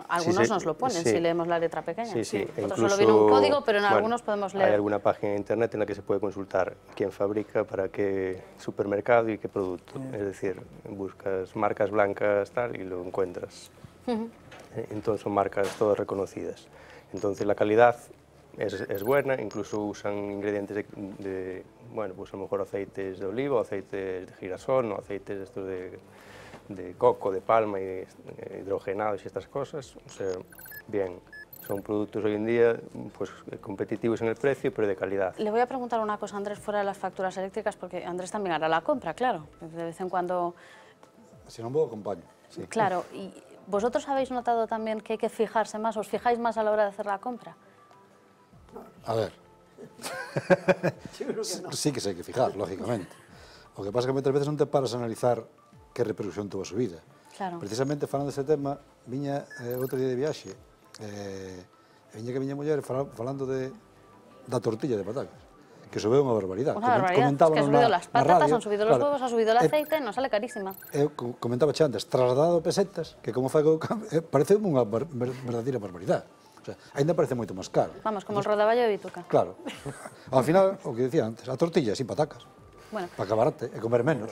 A: Algunos nos lo ponen, si leemos la letra pequeña.
L: Sí.
A: Solo viene un código, pero en algunos podemos leer.
L: Hay alguna página en internet en la que se puede consultar quién fabrica, para qué supermercado y qué producto. Es decir, buscas marcas blancas tal y lo encuentras. Entonces son marcas todas reconocidas. Entonces la calidad es buena, incluso usan ingredientes bueno, pues a lo mejor aceites de oliva, o aceites de girasol, o aceites estos de coco, de palma, y hidrogenados y estas cosas. O sea, bien, son productos hoy en día pues competitivos en el precio, pero de calidad.
A: Le voy a preguntar una cosa, Andrés, fuera de las facturas eléctricas, porque Andrés también hará la compra, claro, de vez en cuando...
K: Si no me acompaño, sí.
A: Claro, y ¿vosotros habéis notado también que hay que fijarse más, os fijáis más a la hora de hacer la compra?
K: A ver, sí que se hay que fijar, lógicamente. Lo que pasa es que muchas veces non te paras a analizar que repercusión tuvo a subida.
A: Claro.
K: Precisamente falando deste tema, viña outro día de viaxe, viña que viña muller falando da tortilla de patacas, que subeu unha barbaridade.
A: Unha barbaridade, es que han subido las patatas, han subido los huevos, ha subido el aceite, nos sale carísima.
K: Comentaba antes, trasladado pesetas, que como fai parece unha verdadeira barbaridade. O sea, ainda parece moito máis caro.
A: Vamos, como el rodaballo de Vituca.
K: Claro. Ao final, o que decía antes, a tortilla sin patacas.
A: Bueno.
K: Para acabarate e comer menos.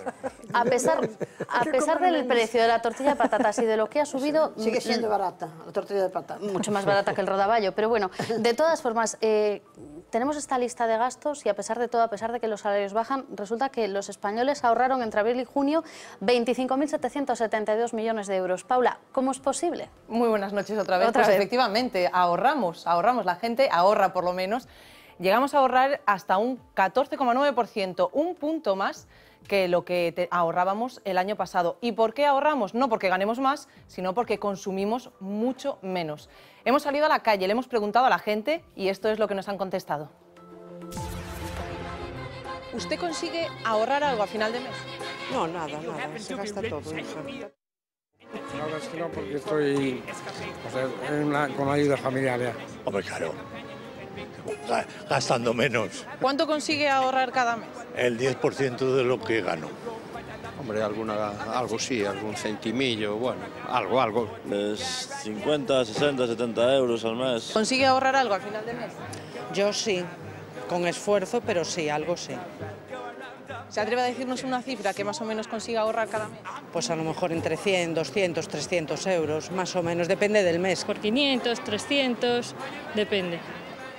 A: A pesar del precio de la tortilla de patatas y de lo que ha subido...
I: Sigue siendo barata la tortilla de patatas.
A: Mucho más barata que el rodaballo, pero bueno, de todas formas, tenemos esta lista de gastos y a pesar de todo, a pesar de que los salarios bajan, resulta que los españoles ahorraron entre abril y junio 25.772 millones de euros. Paula, ¿cómo es posible?
G: Muy buenas noches otra vez. Efectivamente, ahorramos, la gente ahorra por lo menos. Llegamos a ahorrar hasta un 14,9%, un punto más que lo que ahorrábamos el año pasado. ¿Y por qué ahorramos? No porque ganemos más, sino porque consumimos mucho menos. Hemos salido a la calle, le hemos preguntado a la gente y esto es lo que nos han contestado. ¿Usted consigue ahorrar algo a final de mes?
R: No, nada, se gasta todo.
S: Ahora es que no, porque estoy con la ayuda familiar ya.
T: Hombre, claro, gastando menos.
G: ¿Cuánto consigue ahorrar cada mes?
T: El 10% de lo que gano.
U: Hombre, algo sí, algún centimillo, bueno, algo.
V: 50, 60, 70 euros al mes.
G: ¿Consigue ahorrar algo al final de mes?
R: Yo sí, con esfuerzo, pero sí, algo sí.
G: ¿Se atreve a decirnos una cifra que más o menos consiga ahorrar cada mes?
R: Pues a lo mejor entre 100, 200, 300 euros, más o menos, depende del mes.
W: Por 500, 300, depende.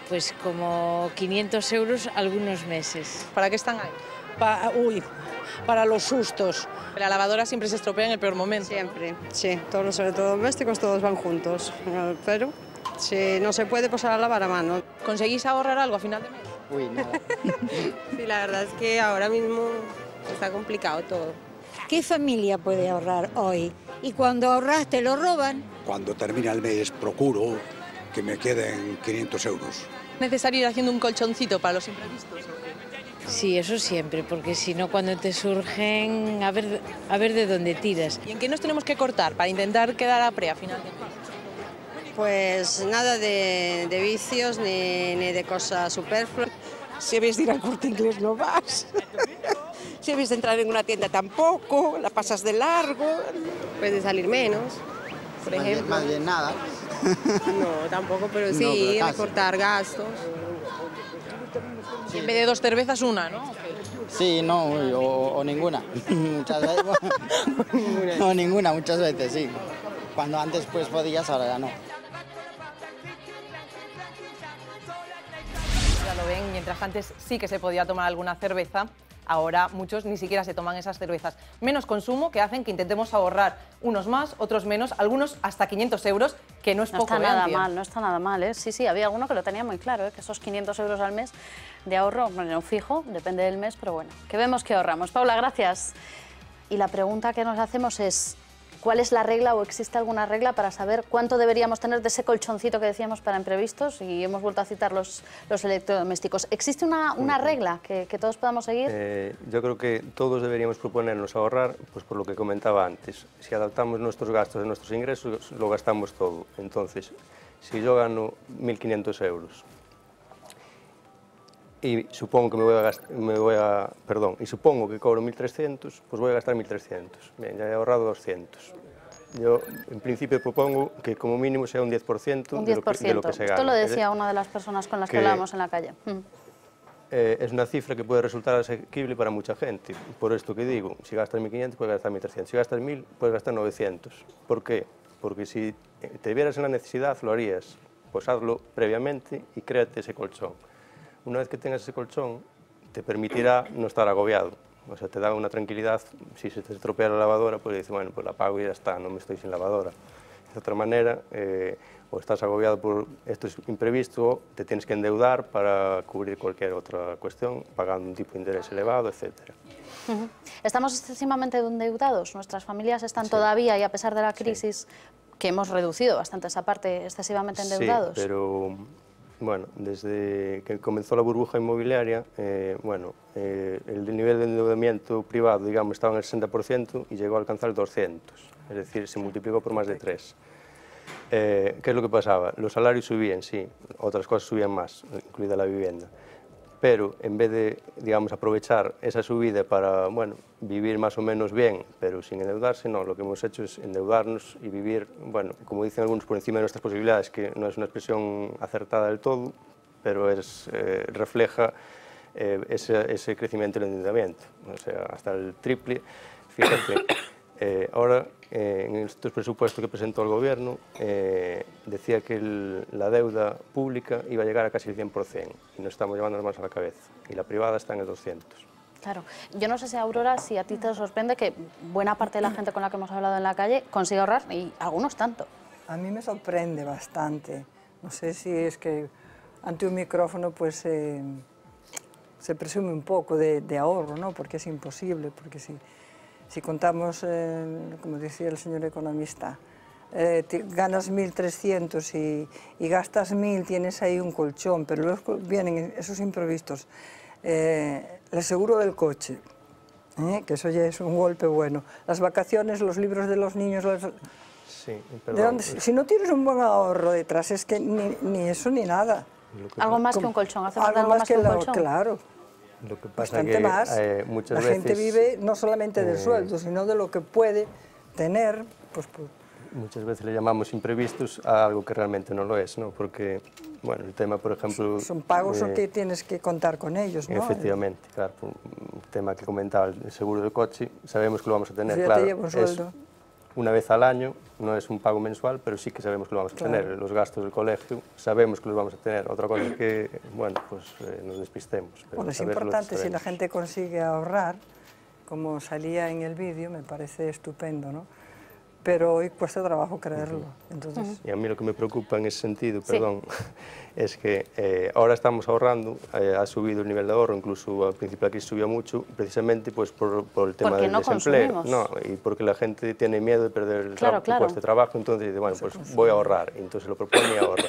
W: Pues como 500 euros algunos meses.
G: ¿Para qué están ahí?
R: Para los sustos.
G: La lavadora siempre se estropea en el peor momento.
R: Siempre, sí. Todos los electrodomésticos todos van juntos. Pero si no se puede, pues a lavar a mano.
G: ¿Conseguís ahorrar algo a final de mes?
U: Uy, nada.
X: Sí, la verdad es que ahora mismo está complicado todo.
Y: ¿Qué familia puede ahorrar hoy? Y cuando ahorras te lo roban.
Z: Cuando termina el mes procuro que me queden 500 euros.
G: ¿Es necesario ir haciendo un colchoncito para los imprevistos?
W: Sí, eso siempre, porque si no cuando te surgen, a ver de dónde tiras.
G: ¿Y en qué nos tenemos que cortar para intentar quedar a pre a final de mes?
X: Pues nada de vicios ni de cosas superfluas.
C: Si habéis de ir al Corte Inglés no vas. Si habéis de entrar en una tienda tampoco, la pasas de largo.
X: Puede salir menos, por ejemplo.
D: Más bien nada.
X: No, tampoco, pero sí,
D: pero
X: recortar gastos.
G: En vez de 2 cervezas, una, ¿no?
D: Sí, no, o ninguna. Muchas veces. O ninguna, muchas veces, sí. Cuando antes pues podías, ahora ya no.
G: Ya lo ven, mientras antes sí que se podía tomar alguna cerveza, ahora muchos ni siquiera se toman esas cervezas. Menos consumo que hacen que intentemos ahorrar unos más, otros menos, algunos hasta 500 euros, que no es poco.
A: No está nada mal, no está nada mal, ¿eh? Sí, había alguno que lo tenía muy claro, ¿eh? Que esos 500 euros al mes de ahorro, bueno, fijo, depende del mes, pero bueno, que vemos que ahorramos. Paula, gracias. Y la pregunta que nos hacemos es, ¿cuál es la regla o existe alguna regla para saber cuánto deberíamos tener de ese colchoncito que decíamos para imprevistos? Y hemos vuelto a citar los electrodomésticos. ¿Existe una regla que todos podamos seguir?
L: Yo creo que todos deberíamos proponernos ahorrar, pues por lo que comentaba antes. Si adaptamos nuestros gastos a nuestros ingresos, lo gastamos todo. Entonces, si yo gano 1.500 euros y supongo que y supongo que cobro 1.300, pues voy a gastar 1.300. Bien, ya he ahorrado 200. Yo, en principio, propongo que como mínimo sea un 10%,
A: Un 10%.
L: de lo que se gana.
A: Esto lo decía una de las personas con las que hablábamos en la calle.
L: Es una cifra que puede resultar asequible para mucha gente. Por esto que digo, si gastas 1.500, puedes gastar 1.300. Si gastas 1.000, puedes gastar 900. ¿Por qué? Porque si te vieras en la necesidad, lo harías. Pues hazlo previamente y créate ese colchón. Una vez que tengas ese colchón, te permitirá no estar agobiado. O sea, te da una tranquilidad. Si se te estropea la lavadora, pues dices, bueno, pues la apago y ya está, no me estoy sin lavadora. De otra manera, o estás agobiado por esto es imprevisto, o te tienes que endeudar para cubrir cualquier otra cuestión, pagando un tipo de interés elevado, etc.
A: ¿Estamos excesivamente endeudados? ¿Nuestras familias están todavía, y a pesar de la crisis, que hemos reducido bastante esa parte, excesivamente endeudados?
L: Sí, pero bueno, desde que comenzó la burbuja inmobiliaria, el nivel de endeudamiento privado, digamos, estaba en el 60% y llegó a alcanzar el 200%, es decir, se multiplicó por más de 3. ¿Qué es lo que pasaba? Los salarios subían, sí, otras cosas subían más, incluida la vivienda, pero en vez de, digamos, aprovechar esa subida para, bueno, vivir más o menos bien, pero sin endeudarse, no, lo que hemos hecho es endeudarnos y vivir, bueno, como dicen algunos, por encima de nuestras posibilidades, que no es una expresión acertada del todo, pero refleja ese crecimiento del endeudamiento, o sea, hasta el triple. Fíjate, ahora, en estos presupuestos que presentó el Gobierno, decía que la deuda pública iba a llegar a casi el 100%, y nos estamos llevando las manos a la cabeza, y la privada está en el 200%.
A: Claro. Yo no sé si, Aurora, si a ti te sorprende que buena parte de la gente con la que hemos hablado en la calle consiga ahorrar, y algunos tanto.
J: A mí me sorprende bastante. No sé si es que ante un micrófono pues se presume un poco de ahorro, ¿no? Porque es imposible, porque si contamos, como decía el señor economista, ganas 1.300 y gastas 1.000, tienes ahí un colchón, pero luego vienen esos imprevistos. El seguro del coche, que eso ya es un golpe bueno. Las vacaciones, los libros de los niños...
L: Sí, perdón.
J: Si no tienes un buen ahorro detrás, es que ni eso ni nada.
A: Algo más que un colchón, hace falta algo más que un colchón.
J: Claro.
L: Lo que pasa es que muchas veces...
J: La gente vive no solamente del sueldo, sino de lo que puede tener.
L: Muchas veces le llamamos imprevistos a algo que realmente no lo es, ¿no? Porque, bueno, el tema, por ejemplo...
J: Son pagos que tienes que contar con ellos, ¿no?
L: Efectivamente, claro. Un tema que comentaba, el seguro del coche, sabemos que lo vamos a tener,
J: ya
L: claro.
J: Te llevo un sueldo.
L: Una vez al año, no es un pago mensual, pero sí que sabemos que lo vamos a tener. Los gastos del colegio sabemos que los vamos a tener. Otra cosa es que, bueno, pues nos despistemos. Pero
J: bueno, es importante si la gente consigue ahorrar, como salía en el vídeo, me parece estupendo, ¿no? Pero hoy cuesta trabajo creerlo. Entonces...
L: Y a mí lo que me preocupa en ese sentido, perdón, es que ahora estamos ahorrando, ha subido el nivel de ahorro, incluso al principio aquí subió mucho, precisamente pues por el tema del desempleo. No, y porque la gente tiene miedo de perder el puesto de trabajo, entonces dice, bueno, pues voy a ahorrar, y entonces lo propone y ahorra.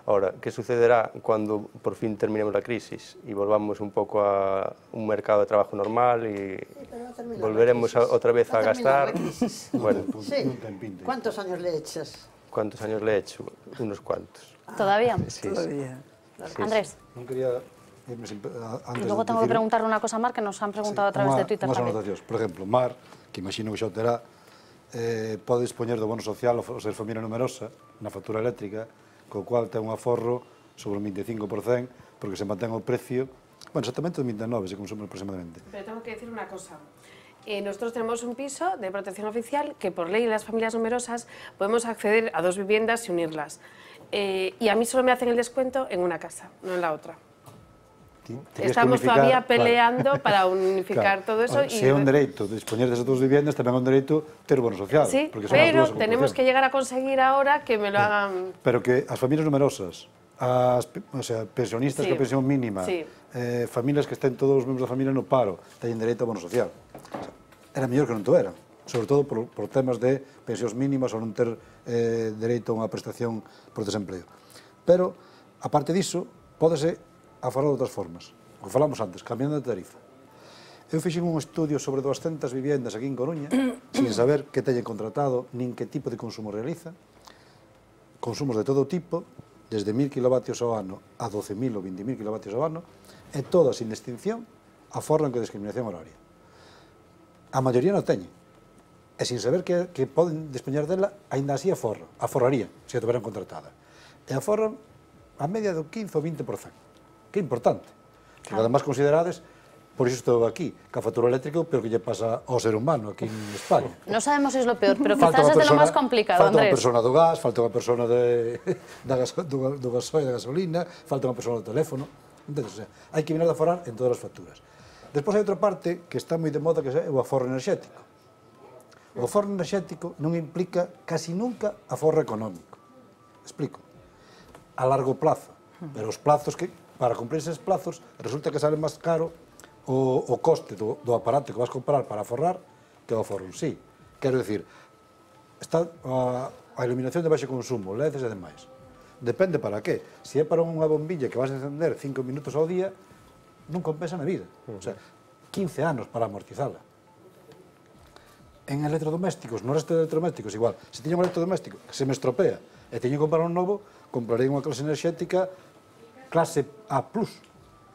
L: Ahora, ¿qué sucederá cuando por fin terminemos la crisis y volvamos un poco a un mercado de trabajo normal y volveremos otra vez a gastar?
I: Bueno, sí. ¿Cuántos años le echas?
L: ¿Cuántos años le he hecho? Unos cuantos.
A: ¿Todavía?
L: Sí,
J: todavía.
A: Sí. Andrés.
K: Non quería
A: Y luego tengo que preguntarle una cosa a Mar, que nos han preguntado a través de Twitter tamén.
K: Por exemplo, Mar, que imagino que xa o terá, pode dispoñer do bono social ao ser familia numerosa na factura eléctrica, co cual ten un aforro sobre un 25%, porque se mantén o precio, bueno, exactamente o 29% se consume aproximadamente.
B: Pero tengo que decir una cosa. Nosotros tenemos un piso de protección oficial que por ley las familias numerosas podemos acceder a 2 viviendas y unirlas. Y a mí solo me hacen el descuento en una casa, no en la otra. Estamos todavía peleando para unificar todo eso.
K: Se é un dereito de dispoñer desas 2 viviendas, tamén é un dereito ter o bono social.
B: Sí, pero tenemos que llegar a conseguir ahora que me lo hagan...
K: Pero que as familias numerosas, pensionistas con pensión mínima, familias que estén todos os membros da familia no paro, teñen dereito ao bono social. Era mellor que non to eran, sobre todo por temas de pensións mínimas ou non ter dereito a unha prestación por desempleo. Pero, aparte diso, pódese aforrar de outras formas. O que falamos antes, cambiando de tarifa. Eu fixen un estudio sobre 200 viviendas aquí en Coruña, sin saber que teñen contratado, nin que tipo de consumo realiza, consumos de todo tipo, desde 1000 kilovatios ao ano a 12.000 ou 20.000 kilovatios ao ano, e todas, sin distinción, aforran con discriminación horaria. A maioría non teñen. E sin saber que poden dispoñer dela, aínda así aforrarían, se a tuveran contratada. E aforran a media do 15 ou 20%, que é importante. Que además considerades, por iso estou aquí, que a factura eléctrica é o peor que lle pasa ao ser humano aquí en España.
A: Non sabemos se é lo peor, pero quizás é de lo máis complicado, Andrés.
K: Falta unha persona do gas, falta unha persona do gasoil, da gasolina, falta unha persona do teléfono. Entonces, hai que mirar de aforrar en todas as facturas. Despois hai outra parte que está moi de moda, que é o aforro enerxético. O aforro enerxético non implica casi nunca aforro económico. Explico. A largo plazo. Pero os plazos que, para cumprir eses plazos, resulta que sale máis caro o coste do aparato que vas comprar para aforrar que o aforro en sí. Quero dicir, está a iluminación de baixo consumo, LEDs e demais. Depende para qué. Se é para unha bombilla que vas a encender 5 minutos ao día, non compensa na vida. O sea, 15 anos para amortizala. En electrodomésticos, no resto de electrodomésticos, igual. Se teño un electrodoméstico que se me estropea e teño que comprar un novo, comprarei unha clase enerxética clase A+,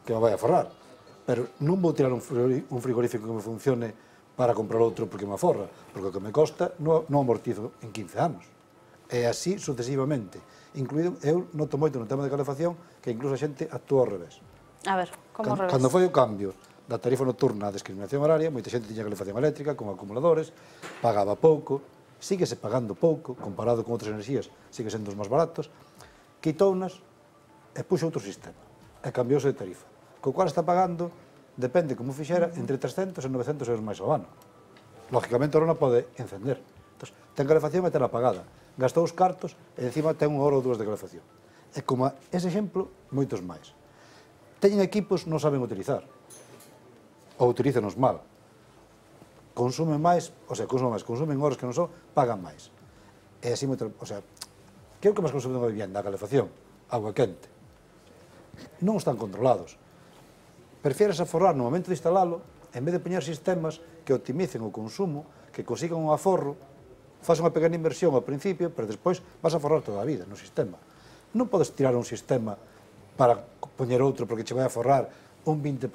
K: que me vai a aforrar. Pero non vou tirar un frigorífico que me funcione para comprar outro porque me aforra, porque o que me costa non amortizo en 15 anos. E así sucesivamente. Incluído, eu noto moito no tema de calefacción que incluso a xente actúa ao revés.
A: A ver, como ao revés?
K: Cando foi o cambio da tarifa nocturna á discriminación horaria, moita xente tiña calefacción eléctrica con acumuladores, pagaba pouco, síguese pagando pouco, comparado con outras enerxías, sigue sendo os máis baratos, quitounas e puxo outro sistema, e cambiouse de tarifa, co cual está pagando, depende como fixera, entre 300 e 900 euros máis ao ano. Lógicamente, ahora non pode encender. Entón, ten calefacción e ten apagada, gastou os cartos e encima ten 1 hora ou 2 de calefacción. E como ese exemplo, moitos máis. Teñen equipos non saben utilizar, ou utilízanos mal. Consumen máis, consumen horas que non son, pagan máis. E así, o sea, que é o que máis consume unha vivienda? A calefacción, agua quente. Non están controlados. Prefieres aforrar no momento de instalalo, en vez de poñer sistemas que optimicen o consumo, que consigan un aforro, faz unha pequena inversión ao principio, pero despois vas a aforrar toda a vida no sistema. Non podes tirar un sistema para poñer outro porque che vai a aforrar un 20%.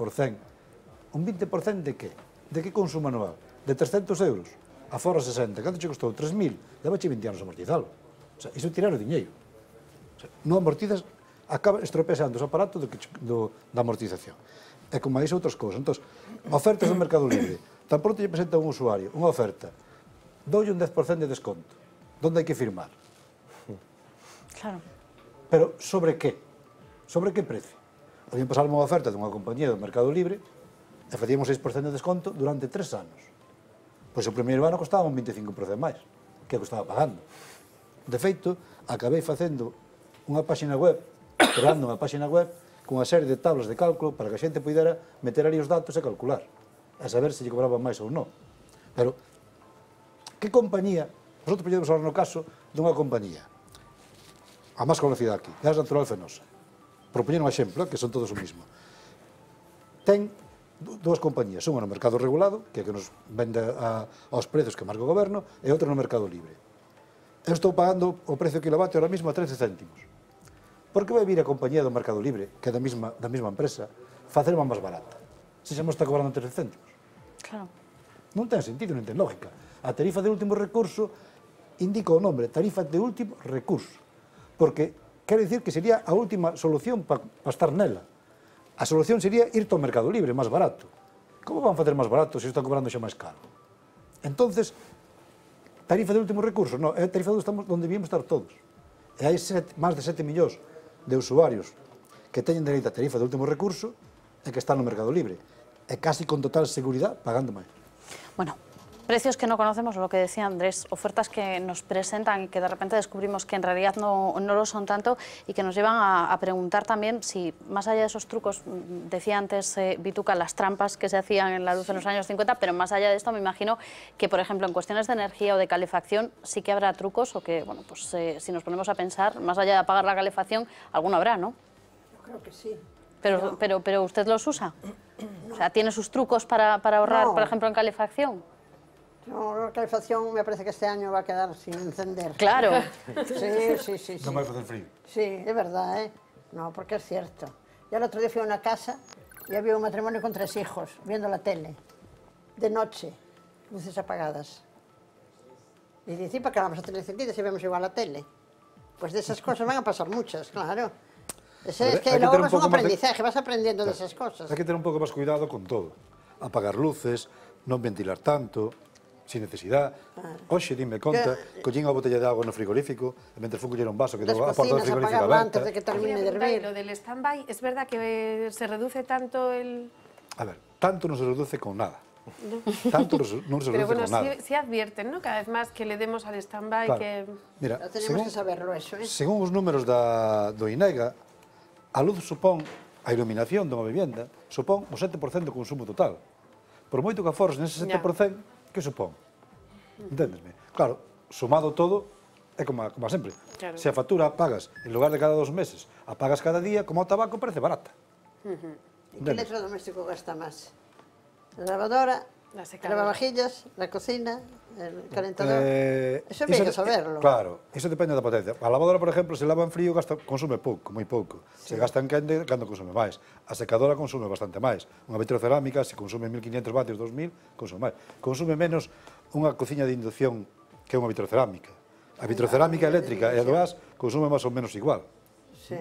K: Un 20% de que? De que consumo anual? De 300 euros, aforra 60. Canto che costou? 3.000. Levache 20 anos amortizalo. O sea, iso é tirar o diñeiro. O sea, non amortizas, acaba estropeando os aparatos da amortización. E como máis outras cousas. Entón, ofertas do Mercado Libre. Tan pronto lle presenta un usuario unha oferta, doulle un 10% de desconto. Donde hai que firmar?
A: Claro.
K: Pero sobre que? Sobre que precio? Podían pasar unha oferta dunha compañía do Mercado Libre e facíamos 6% de desconto durante 3 anos. Pois o primeiro ano costaba un 25% máis que o que estaba pagando. De feito, acabei facendo unha páxina web, creando unha páxina web con unha serie de tablas de cálculo para que a xente pudera meter ali os datos e calcular, a saber se lle cobraban máis ou non. Pero, que compañía? Nosotros podemos hablar no caso dunha compañía, a máis conocida aquí, Gas Natural Fenosa. Por poñer un exemplo, que son todos o mismo. Ten dúas compañías, unha no mercado regulado, que é que nos vende aos prezos que marca o goberno, e outra no mercado libre. Eu estou pagando o precio kilovatio ahora mismo a 13 céntimos. Por que vai vir a compañía do Mercado Libre, que é da mesma empresa, facer má máis barata? Se xa me está cobrando 13 céntimos.
A: Claro.
K: Non ten sentido, non ten lógica. A tarifa de último recurso indica o nombre, tarifa de último recurso, porque quere dicir que sería a última solución para estar nela. A solución sería ir ao Mercado Libre, máis barato. Como van facer máis barato se está cobrando xa máis caro? Entonces, tarifa de último recurso, non, é a tarifa onde debíamos estar todos. E hai máis de 7 millóns de usuarios que teñen dereito a tarifa de último recurso e que están no Mercado Libre. E casi con total seguridade pagando máis.
A: Bueno, precios que no conocemos, lo que decía Andrés, ofertas que nos presentan y que de repente descubrimos que en realidad no lo son tanto y que nos llevan a preguntar también si, más allá de esos trucos, decía antes Bituca, las trampas que se hacían en la luz en los años 50, pero más allá de esto me imagino que, por ejemplo, en cuestiones de energía o de calefacción sí que habrá trucos o que, bueno, pues si nos ponemos a pensar, más allá de apagar la calefacción, alguno habrá, ¿no?
I: Yo creo que sí.
A: Pero ¿usted los usa? O sea, ¿tiene sus trucos para ahorrar, por ejemplo, en calefacción?
I: No, la calefacción me parece que este año va a quedar sin encender.
A: Claro.
I: Sí.
K: Non vai facer frío.
I: Sí, es verdad, ¿eh? No, porque es cierto. Ya el otro día fui a una casa y había un matrimonio con 3 hijos viendo la tele, de noche, luces apagadas. Y dice, ¿para qué vamos a tener encendida si vemos igual la tele? Pues de esas cosas van a pasar muchas, claro. Es que el ahorro es un aprendizaje, vas aprendiendo de esas cosas.
K: Hai que ter un pouco máis cuidado con todo. Apagar luces, non ventilar tanto, sin necesidade. Oxe, dime conta, collín a botella de agua no frigorífico, e mentre fui coller un vaso que a porta do frigorífico aberta.
I: Antes de que termine de hervir.
B: Lo del stand-by, ¿es verdad que se reduce tanto el...?
K: A ver, tanto non se reduce con nada. Tanto non se reduce con nada.
B: Pero bueno, sí advierten, ¿no? Cada vez más que le demos al stand-by que...
K: Mira,
I: tenemos que saberlo eso, ¿eh?
K: Según os números do INEGA, a luz supón, a iluminación dunha vivenda, supón o 7% do consumo total. Por moito que aforres nese 7%, que supón? Entendesme? Claro, sumado todo, é como sempre.
B: Claro.
K: Se a factura pagas, en lugar de cada 2 meses, a pagas cada día, como o tabaco, parece barata.
I: ¿Y qué electrodoméstico gasta más? La lavadora, la lavavajillas, la cocina, el calentador. Eso hay que saberlo.
K: Claro, eso depende da potencia. A lavadora, por exemplo, se lava en frío, consume pouco, moi pouco. Se gasta en quente, cando consume máis. A secadora consume bastante máis. Unha vitrocerámica, se consume 1500 vatios, 2000, consume máis. Consume menos unha cociña de inducción que unha vitrocerámica. A vitrocerámica eléctrica e a do gas consume máis ou menos igual.
I: Sí.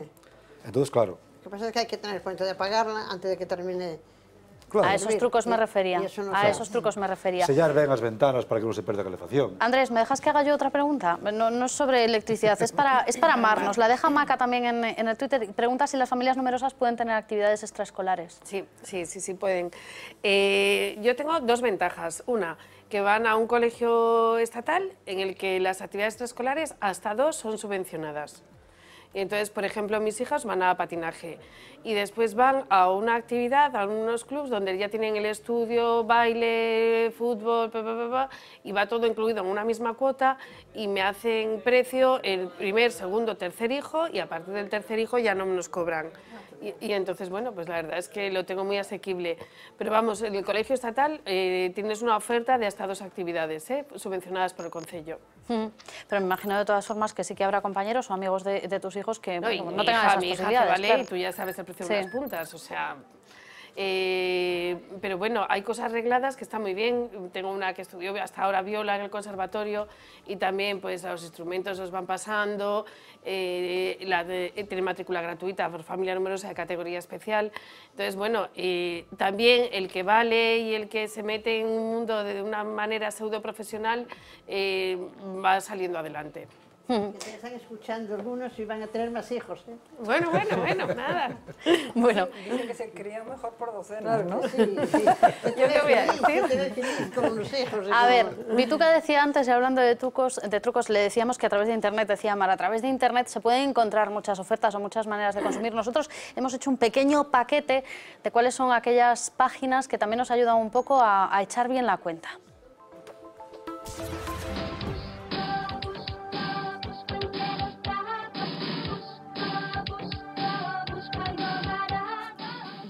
K: Entonces, claro.
I: Lo que pasa es que hay que tener cuenta de apagarla antes de que termine.
K: Claro.
A: A esos trucos me refería. Esos trucos me refería.
K: Sellar ben as ventanas para que non se perda a calefacción.
A: Andrés, ¿me dejas que haga yo otra pregunta? No es sobre electricidad, es para amarnos. La deja Maca también en el Twitter. Pregunta si las familias numerosas pueden tener actividades extraescolares.
B: Sí pueden. Yo tengo 2 ventajas. Una, que van a un colegio estatal en el que las actividades extraescolares hasta 2 son subvencionadas. Y entonces, por ejemplo, mis hijas van a patinaje y después van a una actividad, a unos clubs donde ya tienen el estudio, baile, fútbol, y va todo incluido en una misma cuota y me hacen precio el primer, segundo, tercer hijo y a partir del tercer hijo ya no me nos cobran. Y entonces, bueno, pues la verdad es que lo tengo muy asequible. Pero vamos, en el colegio estatal tienes una oferta de hasta 2 actividades, subvencionadas por el concello.
A: Pero me imagino de todas formas que sí que habrá compañeros o amigos de tus hijos que no tengan esas posibilidades.
B: ¿Vale?
A: Claro.
B: Y tú ya sabes el precio de unas puntas, o sea... pero bueno, hay cosas arregladas que están muy bien. Tengo una que estudió hasta ahora viola en el conservatorio y también pues los instrumentos los van pasando, tiene matrícula gratuita por familia numerosa de categoría especial. Entonces, bueno, también el que vale y el que se mete en un mundo de una manera pseudo profesional va saliendo adelante.
I: Que te están escuchando algunos y van a tener más hijos, ¿eh?
B: Bueno, nada.
A: Bueno.
J: Dicen que se crían mejor por docenas, ¿no?
I: Sí.
B: Yo te voy a decir.
I: Como los hijos.
A: A ver, Bituca decía antes, y hablando de trucos, le decíamos que a través de Internet, decía Mar, a través de Internet se pueden encontrar muchas ofertas o muchas maneras de consumir. Nosotros hemos hecho un pequeño paquete de cuáles son aquellas páginas que también nos ayudan un poco a echar bien la cuenta.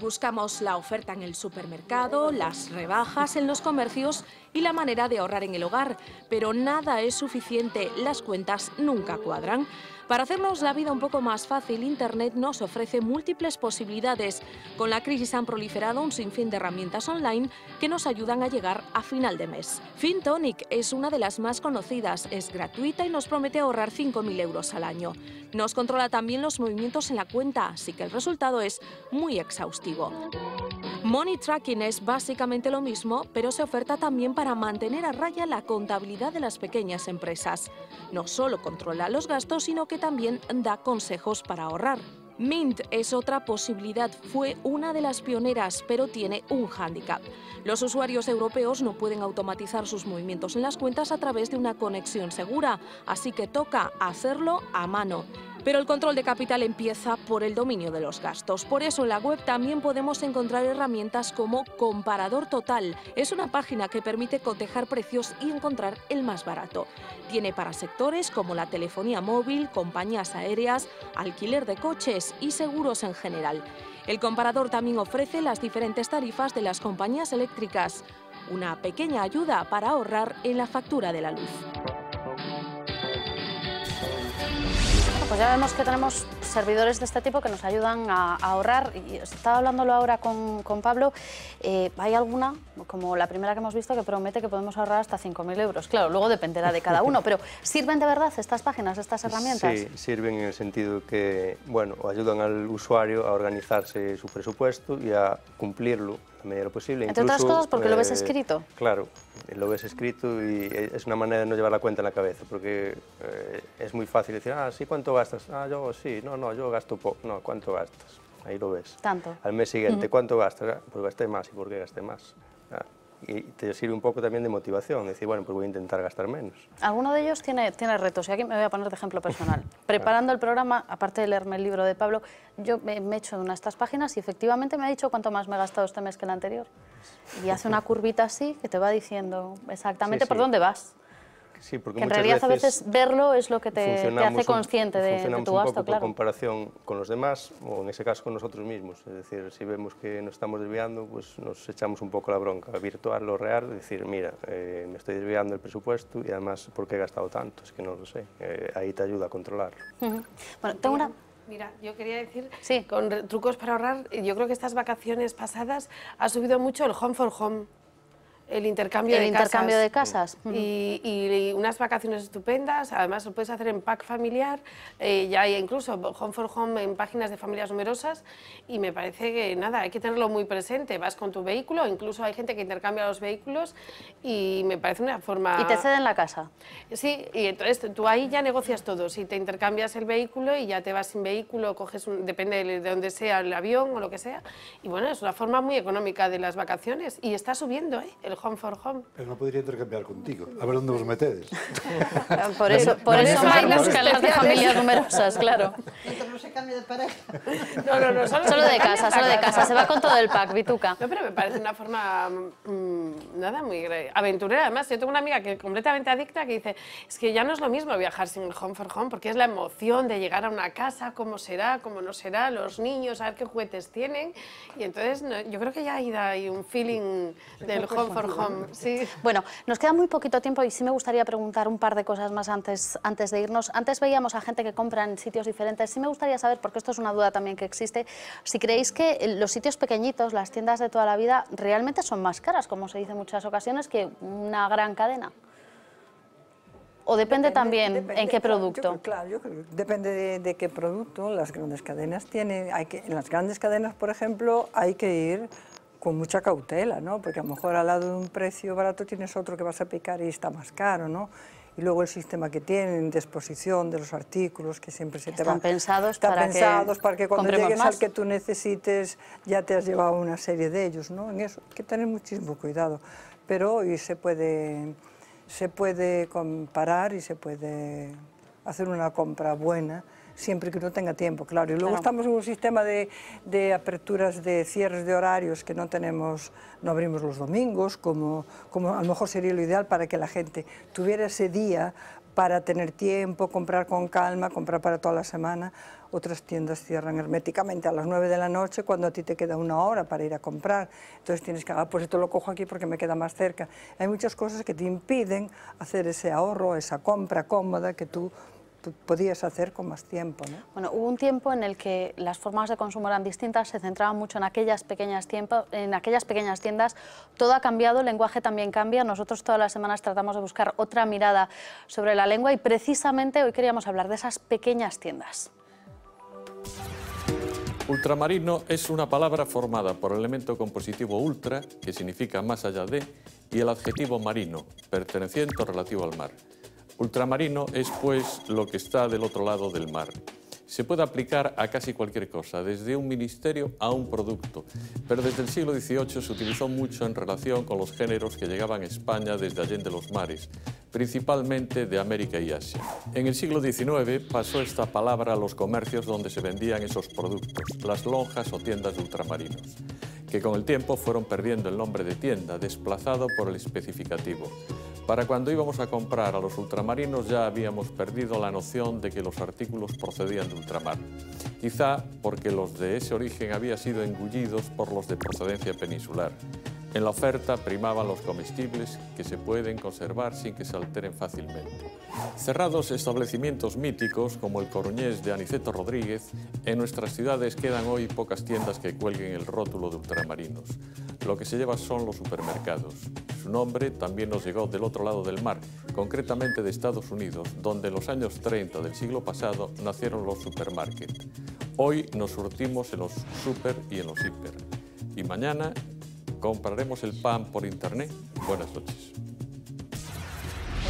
E: Buscamos la oferta en el supermercado, las rebajas en los comercios y la manera de ahorrar en el hogar, pero nada es suficiente, las cuentas nunca cuadran. Para hacernos la vida un poco más fácil, Internet nos ofrece múltiples posibilidades. Con la crisis han proliferado un sinfín de herramientas online que nos ayudan a llegar a final de mes. FinTonic es una de las más conocidas, es gratuita y nos promete ahorrar 5.000 euros al año. Nos controla también los movimientos en la cuenta, así que el resultado es muy exhaustivo. Money Tracking es básicamente lo mismo, pero se oferta también para mantener a raya la contabilidad de las pequeñas empresas. No solo controla los gastos, sino que también da consejos para ahorrar. Mint es otra posibilidad, fue una de las pioneras, pero tiene un hándicap. Los usuarios europeos no pueden automatizar sus movimientos en las cuentas a través de una conexión segura, así que toca hacerlo a mano. Pero el control de capital empieza por el dominio de los gastos. Por eso en la web también podemos encontrar herramientas como Comparador Total. Es una página que permite cotejar precios y encontrar el más barato. Tiene para sectores como la telefonía móvil, compañías aéreas, alquiler de coches y seguros en general. El comparador también ofrece las diferentes tarifas de las compañías eléctricas. Una pequeña ayuda para ahorrar en la factura de la luz.
A: Pues ya vemos que tenemos servidores de este tipo que nos ayudan a ahorrar. Y estaba hablándolo ahora con Pablo. Hay alguna, como la primera que hemos visto, que promete que podemos ahorrar hasta 5.000 euros. Claro, luego dependerá de cada uno, pero ¿sirven de verdad estas páginas, estas herramientas?
L: Sí, sirven en el sentido que, bueno, ayudan al usuario a organizarse su presupuesto y a cumplirlo a medida de lo posible.
A: Entre otras cosas porque lo ves escrito.
L: Claro, lo ves escrito y es una manera de no llevar la cuenta en la cabeza, porque es muy fácil decir, ah, sí, ¿cuánto gastas? Ah, yo sí, no, yo gasto poco. No, ¿cuánto gastas? Ahí lo ves.
A: Tanto.
L: Al mes siguiente, ¿cuánto gastas? Ah, pues gasté más. ¿Y por qué gasté más? Ah, y te sirve un poco también de motivación, decir, bueno, pues voy a intentar gastar menos.
A: Alguno de ellos tiene retos, y aquí me voy a poner de ejemplo personal. Preparando el programa, aparte de leerme el libro de Pablo, yo me he hecho una de estas páginas y efectivamente me ha dicho cuánto más me he gastado este mes que el anterior. Y hace una curvita así que te va diciendo exactamente por dónde vas.
L: Sí, porque
A: que en realidad a veces verlo es lo que te hace consciente de tu gasto,
L: un poco por comparación con los demás, o en ese caso con nosotros mismos. Es decir, si vemos que nos estamos desviando, pues nos echamos un poco la bronca, virtual o real, decir, mira, me estoy desviando el presupuesto y además, ¿por qué he gastado tanto? Es que no lo sé. Ahí te ayuda a controlarlo.
A: Bueno, tengo una...
B: Mira, yo quería decir, con trucos para ahorrar, yo creo que estas vacaciones pasadas ha subido mucho el home for home. El intercambio de casas. Y unas vacaciones estupendas, además lo puedes hacer en pack familiar, ya hay incluso home for home en páginas de familias numerosas y me parece que nada, hay que tenerlo muy presente, vas con tu vehículo, incluso hay gente que intercambia los vehículos y me parece una forma...
A: ¿Y te ceden la casa?
B: Sí, y entonces tú ahí ya negocias todo, si te intercambias el vehículo y ya te vas sin vehículo, coges depende de dónde sea el avión o lo que sea, y bueno, es una forma muy económica de las vacaciones y está subiendo, el home for home.
K: Pero no podría intercambiar contigo, a ver dónde vos metedes.
A: Por eso hay las escalas de familias numerosas, claro.
I: Entonces no se cambia de pareja.
B: No,
A: solo de casa, se va con todo el pack, Vituca.
B: No, pero me parece una forma, nada, muy aventurera. Además, yo tengo una amiga que es completamente adicta que dice, es que ya no es lo mismo viajar sin el home for home, porque es la emoción de llegar a una casa, cómo será, cómo no será, los niños, a ver qué juguetes tienen, y entonces yo creo que ya hay un feeling del home for home. Sí.
A: Bueno, nos queda muy poquito tiempo y sí me gustaría preguntar un par de cosas más antes de irnos. Antes veíamos a gente que compra en sitios diferentes. Sí me gustaría saber, porque esto es una duda también que existe, si creéis que los sitios pequeñitos, las tiendas de toda la vida, realmente son más caras, como se dice en muchas ocasiones, que una gran cadena. ¿O depende también en qué producto?
J: Yo creo que depende de qué producto. Las grandes cadenas tienen... en las grandes cadenas, por ejemplo, hay que ir con mucha cautela, ¿no? Porque a lo mejor al lado de un precio barato tienes otro que vas a picar y está más caro, ¿no? Y luego el sistema que tienen de exposición de los artículos, que siempre se te va...
A: Están pensados
J: para que cuando llegues
A: más.
J: al que tú necesites ya te has llevado una serie de ellos, ¿no? En eso hay que tener muchísimo cuidado. Pero hoy se puede comparar y se puede hacer una compra buena, siempre que uno tenga tiempo, claro. Y luego estamos en un sistema de aperturas, de cierres de horarios que no abrimos los domingos, como a lo mejor sería lo ideal para que la gente tuviera ese día para tener tiempo, comprar con calma, comprar para toda la semana. Otras tiendas cierran herméticamente a las 9 de la noche cuando a ti te queda una hora para ir a comprar. Entonces tienes que, pues esto lo cojo aquí porque me queda más cerca. Hay muchas cosas que te impiden hacer ese ahorro, esa compra cómoda que tú podías hacer con más tiempo, ¿no?
A: Bueno, hubo un tiempo en el que las formas de consumo eran distintas, se centraban mucho en aquellas pequeñas tiendas, todo ha cambiado, el lenguaje también cambia, nosotros todas las semanas tratamos de buscar otra mirada sobre la lengua y precisamente hoy queríamos hablar de esas pequeñas tiendas.
F: Ultramarino es una palabra formada por el elemento compositivo ultra, que significa más allá de, y el adjetivo marino, perteneciente o relativo al mar. Ultramarino es, pues, lo que está del otro lado del mar. Se puede aplicar a casi cualquier cosa, desde un ministerio a un producto, pero desde el siglo XVIII se utilizó mucho en relación con los géneros que llegaban a España desde allende los mares, principalmente de América y Asia. En el siglo XIX pasó esta palabra a los comercios donde se vendían esos productos, las lonjas o tiendas de ultramarinos, que con el tiempo fueron perdiendo el nombre de tienda, desplazado por el especificativo. Para cuando íbamos a comprar a los ultramarinos ya habíamos perdido la noción de que los artículos procedían de ultramar. Quizá porque los de ese origen habían sido engullidos por los de procedencia peninsular. En la oferta primaban los comestibles que se pueden conservar sin que se alteren fácilmente. Cerrados establecimientos míticos como el coruñés de Aniceto Rodríguez, en nuestras ciudades quedan hoy pocas tiendas que cuelguen el rótulo de ultramarinos. Lo que se lleva son los supermercados. Su nombre también nos llegó del otro lado del mar, concretamente de Estados Unidos, donde en los años 30 del siglo pasado nacieron los supermarkets. Hoy nos surtimos en los super y en los hiper. Y mañana compraremos el pan por internet. Buenas noches.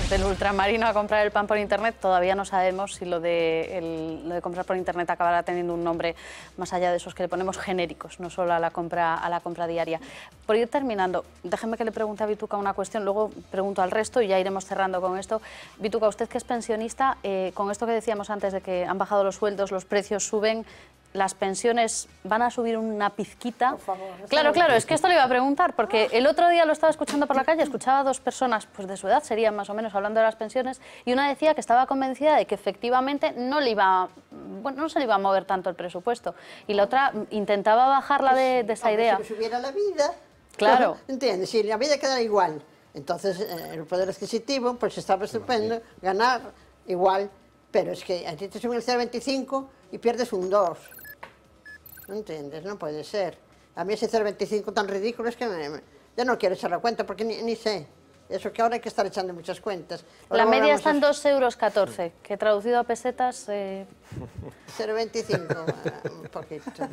A: Del ultramarino a comprar el pan por internet, todavía no sabemos si lo de comprar por internet acabará teniendo un nombre más allá de esos que le ponemos genéricos, no solo a la compra diaria. Por ir terminando, déjeme que le pregunte a Bituca una cuestión, luego pregunto al resto y ya iremos cerrando con esto. Bituca, usted que es pensionista, con esto que decíamos antes de que han bajado los sueldos, los precios suben, las pensiones van a subir una pizquita. Por favor, claro, es que esto le iba a preguntar, porque el otro día lo estaba escuchando por la calle, escuchaba a dos personas pues de su edad, serían más o menos, hablando de las pensiones, y una decía que estaba convencida de que efectivamente no se le iba a mover tanto el presupuesto, y la otra intentaba bajarla de esa idea.
I: Si subiera la vida,
A: claro.
I: ¿Entiendes? Si la vida quedara igual, entonces el poder adquisitivo pues estaba estupendo, ganar igual, pero es que a ti te suben el 0,25 y pierdes un 2. ¿No entiendes? No puede ser. A mí ese 0,25 tan ridículo es que ya no quiero echar la cuenta porque ni sé. Eso que ahora hay que estar echando muchas cuentas. Ahora
A: la media está en 2,14 €, que traducido a pesetas...
I: 0,25, un poquito.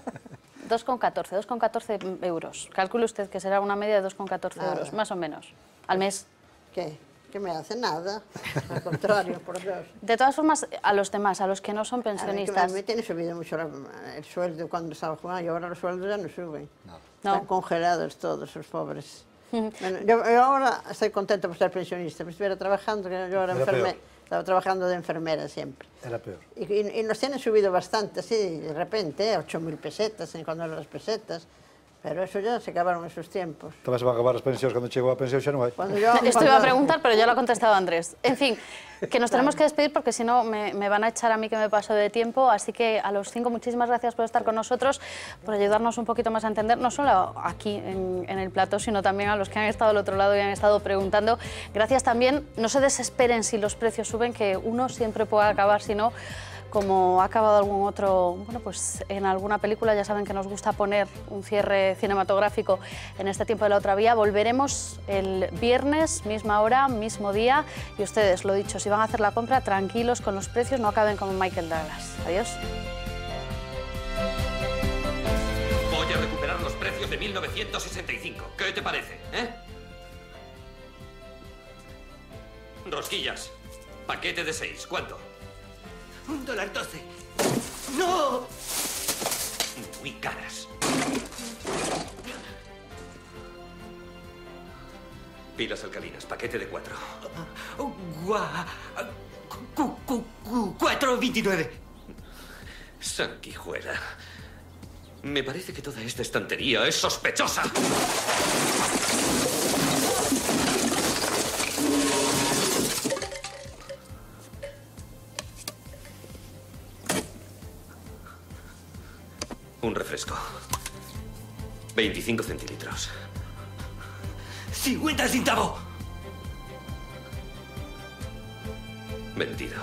A: 2,14 euros. Calcule usted que será una media de 2,14 euros, más o menos, al mes.
I: ¿Qué? ¿Qué me hace? Nada. Al contrario, por Dios.
A: De todas formas, a los demás, a los que no son pensionistas...
I: A mí tiene subido mucho el sueldo cuando estaba jugando y ahora los sueldos ya no suben.
A: No.
I: Están congelados todos los pobres. Bueno, yo ahora estoy contenta por ser pensionista. Me estuviera trabajando, que yo ahora estaba trabajando de enfermera siempre.
K: Era peor.
I: Y nos tienen subido bastante, así, de repente, 8.000 pesetas, cuando eran las pesetas. Pero eso ya se acabaron esos tiempos.
K: Tamén se van a acabar as pensións cando chego a pensión xa non hai.
A: Esto iba a preguntar, pero ya lo ha contestado Andrés. En fin, que nos tenemos que despedir porque si no me van a echar a mí que me paso de tiempo. Así que a los 5 muchísimas gracias por estar con nosotros, por ayudarnos un poquito más a entender, no solo aquí en el plató, sino también a los que han estado al otro lado y han estado preguntando. Gracias también, no se desesperen si los precios suben, que uno siempre puede acabar, si no... Como ha acabado algún otro, bueno, pues en alguna película, ya saben que nos gusta poner un cierre cinematográfico en este tiempo de la otra vía. Volveremos el viernes, misma hora, mismo día. Y ustedes, lo dicho, si van a hacer la compra, tranquilos con los precios, no acaben como Michael Douglas. Adiós.
H: Voy a recuperar los precios de 1965. ¿Qué te parece, Rosquillas. Paquete de 6. ¿Cuánto? $1.12. ¡No! Muy caras. Pilas alcalinas, paquete de 4. 4.29. Sanguijuela. Me parece que toda esta estantería es sospechosa. Un refresco. 25 centilitros. 50 centavos. Vendido.